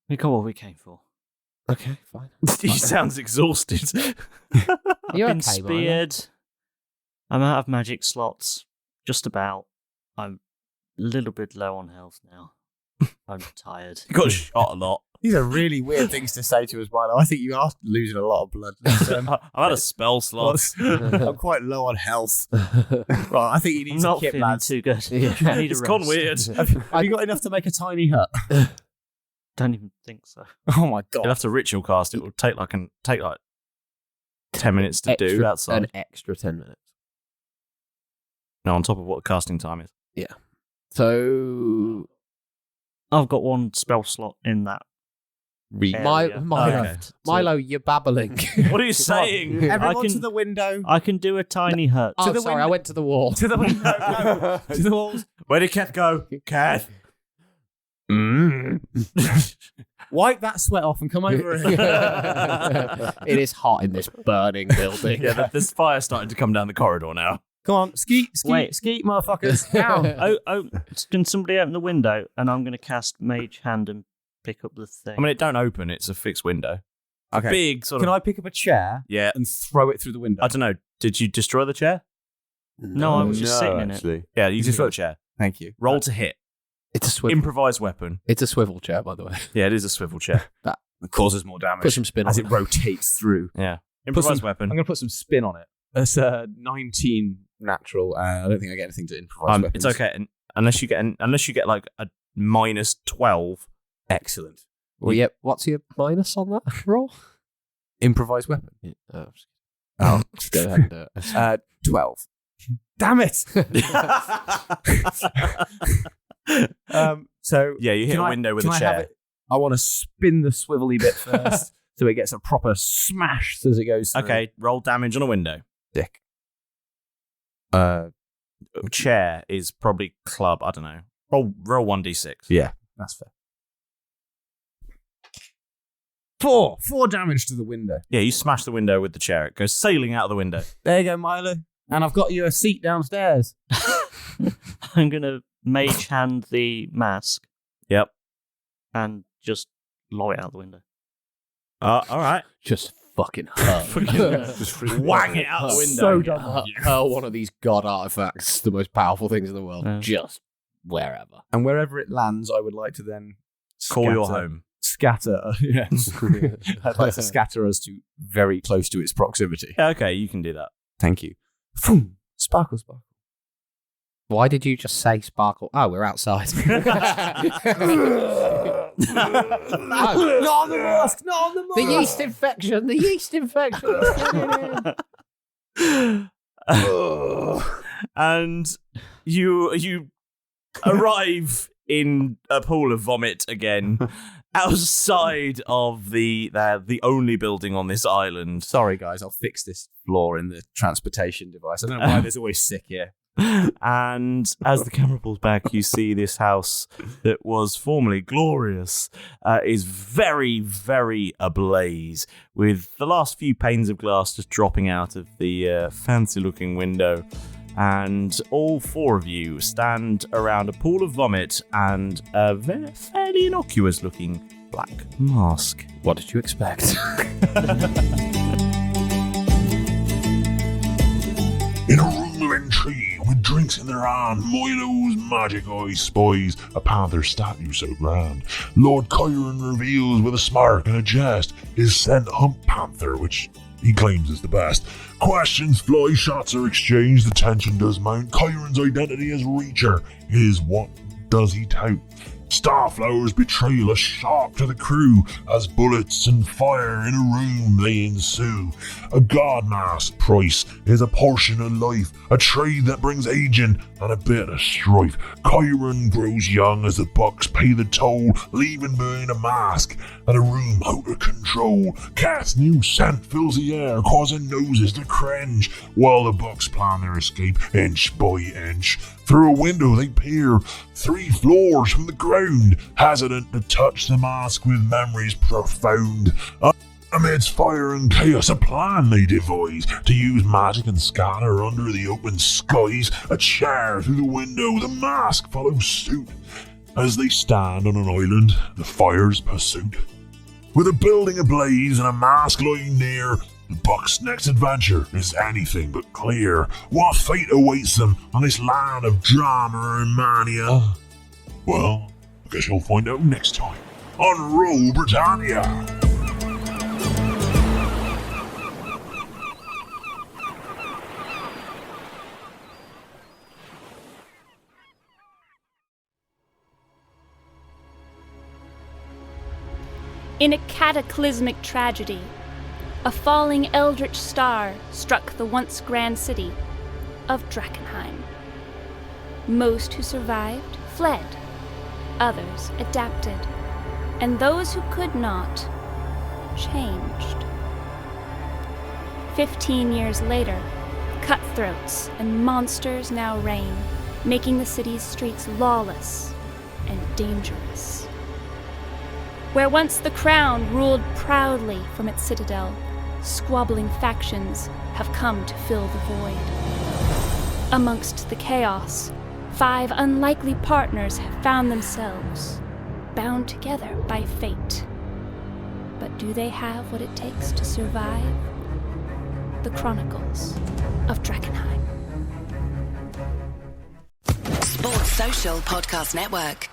Speaker 10: We got what we came for.
Speaker 6: Okay, fine.
Speaker 4: He sounds exhausted.
Speaker 10: I've been speared. I'm out of magic slots. Just about. I'm a little bit low on health now. I'm tired.
Speaker 4: You got shot a lot.
Speaker 15: These are really weird things to say to us, Milo. I think you are losing a lot of blood.
Speaker 4: I've had a spell slot.
Speaker 15: I'm quite low on health. Right, I think you need
Speaker 10: not
Speaker 15: to kip,
Speaker 10: feeling
Speaker 15: lads.
Speaker 10: too good.
Speaker 6: Yeah.
Speaker 10: I need
Speaker 4: It's
Speaker 10: a
Speaker 4: gone
Speaker 10: rest.
Speaker 4: weird.
Speaker 15: Have you got enough to make a tiny hut?
Speaker 10: Don't even think so.
Speaker 15: Oh my god!
Speaker 4: You'll have to ritual cast. It will take like 10 minutes to do. That's
Speaker 6: an extra 10 minutes.
Speaker 4: No, on top of what casting time is.
Speaker 6: Yeah. So
Speaker 10: I've got 1 spell slot in that.
Speaker 6: Milo, you're babbling.
Speaker 4: What are you saying?
Speaker 15: Everyone to the window.
Speaker 10: I can do a tiny hut.
Speaker 6: Oh, sorry, I went to the wall.
Speaker 15: To the window. No. To the walls.
Speaker 4: Where did Kath go? Kath.
Speaker 15: Wipe that sweat off and come over here.
Speaker 6: It is hot in this burning building.
Speaker 4: Yeah, there's fire starting to come down the corridor now.
Speaker 15: Come on, skeet, motherfuckers. Down.
Speaker 10: Can somebody open the window? And I'm going to cast Mage Hand and pick up the thing.
Speaker 4: I mean, it don't open. It's a fixed window.
Speaker 15: Okay.
Speaker 4: Big sort of.
Speaker 15: Can I pick up a chair?
Speaker 4: Yeah.
Speaker 15: And throw it through the window?
Speaker 4: I don't know. Did you destroy the chair?
Speaker 10: No, I was just sitting in it.
Speaker 4: Yeah, you destroyed the chair.
Speaker 15: Thank you.
Speaker 4: Roll to hit.
Speaker 6: It's a swivel.
Speaker 4: Improvised weapon.
Speaker 6: It's a swivel chair, by the way.
Speaker 4: Yeah, it is a swivel chair.
Speaker 15: That causes more damage.
Speaker 6: Put some spin
Speaker 15: as
Speaker 6: on
Speaker 15: it rotates through.
Speaker 4: Yeah. Improvised weapon.
Speaker 15: I'm going to put some spin on it. That's 19 natural. I don't think I get anything to improvise weapons.
Speaker 4: It's okay, unless you get like a -12.
Speaker 15: Excellent.
Speaker 6: Well, yeah. What's your minus on that roll?
Speaker 15: Improvised weapon.
Speaker 6: Yeah. Oh, go ahead and do it.
Speaker 15: 12. Damn it! So
Speaker 4: yeah, you hit a window with a chair.
Speaker 15: I want to spin the swivelly bit first, so it gets a proper smash as it goes through.
Speaker 4: Okay, roll damage on a window.
Speaker 15: Dick.
Speaker 4: Chair is probably club. I don't know. Roll 1d6.
Speaker 15: Yeah, that's fair. 4 damage to the window.
Speaker 5: Yeah, you smash the window with the chair. It goes sailing out the window.
Speaker 15: There you go, Milo. And I've got you a seat downstairs.
Speaker 10: I'm going to mage hand the mask.
Speaker 5: Yep.
Speaker 10: And just lower it out the window.
Speaker 5: All right.
Speaker 6: Just fucking hurl.
Speaker 5: Just wang it out the window.
Speaker 6: So dumb. Hurl one of these god artifacts, the most powerful things in the world, just wherever.
Speaker 15: And wherever it lands, I would like to then
Speaker 5: call your home.
Speaker 15: Scatter. Yes. I'd like to scatter us to very close to its proximity.
Speaker 5: Yeah, okay, you can do that.
Speaker 15: Thank you. Boom. Sparkle, sparkle.
Speaker 6: Why did you just say sparkle? Oh, we're outside.
Speaker 15: Not on the mask! Not on the mask!
Speaker 6: The yeast infection! The yeast infection!
Speaker 5: And you arrive in a pool of vomit again, outside of the only building on this island.
Speaker 15: Sorry, guys, I'll fix this flaw in the transportation device. I don't know why there's always sick here.
Speaker 5: And as the camera pulls back, you see this house that was formerly glorious is very, very ablaze, with the last few panes of glass just dropping out of the fancy-looking window. And all 4 of you stand around a pool of vomit and a fairly innocuous-looking black mask.
Speaker 6: What did you expect?
Speaker 16: In a room of intrigue, with drinks in their hand, Milo's magic eye spies a panther statue so grand. Lord Chiron reveals with a smirk and a jest his scent hunt panther, which he claims is the best. Questions fly, shots are exchanged, the tension does mount. Chiron's identity as Reacher is what does he tout? Starflower's betrayal, a shock to the crew, as bullets and fire in a room they ensue. A god mask price is a portion of life, a trade that brings aging and a bit of strife. Chiron grows young as the bucks pay the toll, leaving behind a mask and a room out of control. Cat's new scent fills the air, causing noses to cringe, while the bucks plan their escape inch by inch. Through a window they peer, 3 floors from the ground, hesitant to touch the mask with memories profound. Amidst fire and chaos, a plan they devise to use magic and scatter under the open skies. A chair through the window, the mask follows suit. As they stand on an island, the fire's pursuit. With a building ablaze and a mask lying near, the Bucks' next adventure is anything but clear. What fate awaits them on this land of drama and mania? Well, I guess you'll find out next time on Roll Britannia.
Speaker 17: In a cataclysmic tragedy, a falling eldritch star struck the once grand city of Drakenheim. Most who survived fled, others adapted, and those who could not changed. 15 years later, cutthroats and monsters now reign, making the city's streets lawless and dangerous. Where once the crown ruled proudly from its citadel, squabbling factions have come to fill the void. Amongst the chaos, 5 unlikely partners have found themselves bound together by fate. But do they have what it takes to survive? The Chronicles of Drakenheim.
Speaker 11: Sports Social Podcast Network.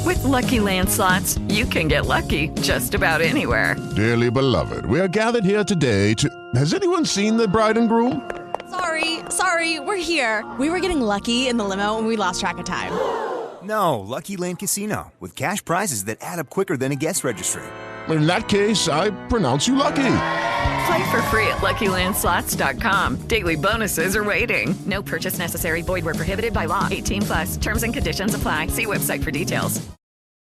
Speaker 11: With Lucky Land Slots, you can get lucky just about anywhere.
Speaker 2: Dearly beloved, we are gathered here today to... Has anyone seen the bride and groom?
Speaker 12: Sorry, we're here. We were getting lucky in the limo and we lost track of time.
Speaker 13: No, Lucky Land Casino, with cash prizes that add up quicker than a guest registry.
Speaker 2: In that case, I pronounce you lucky.
Speaker 11: Play for free at LuckyLandSlots.com. Daily bonuses are waiting. No purchase necessary. Void where prohibited by law. 18+. Terms and conditions apply. See website for details.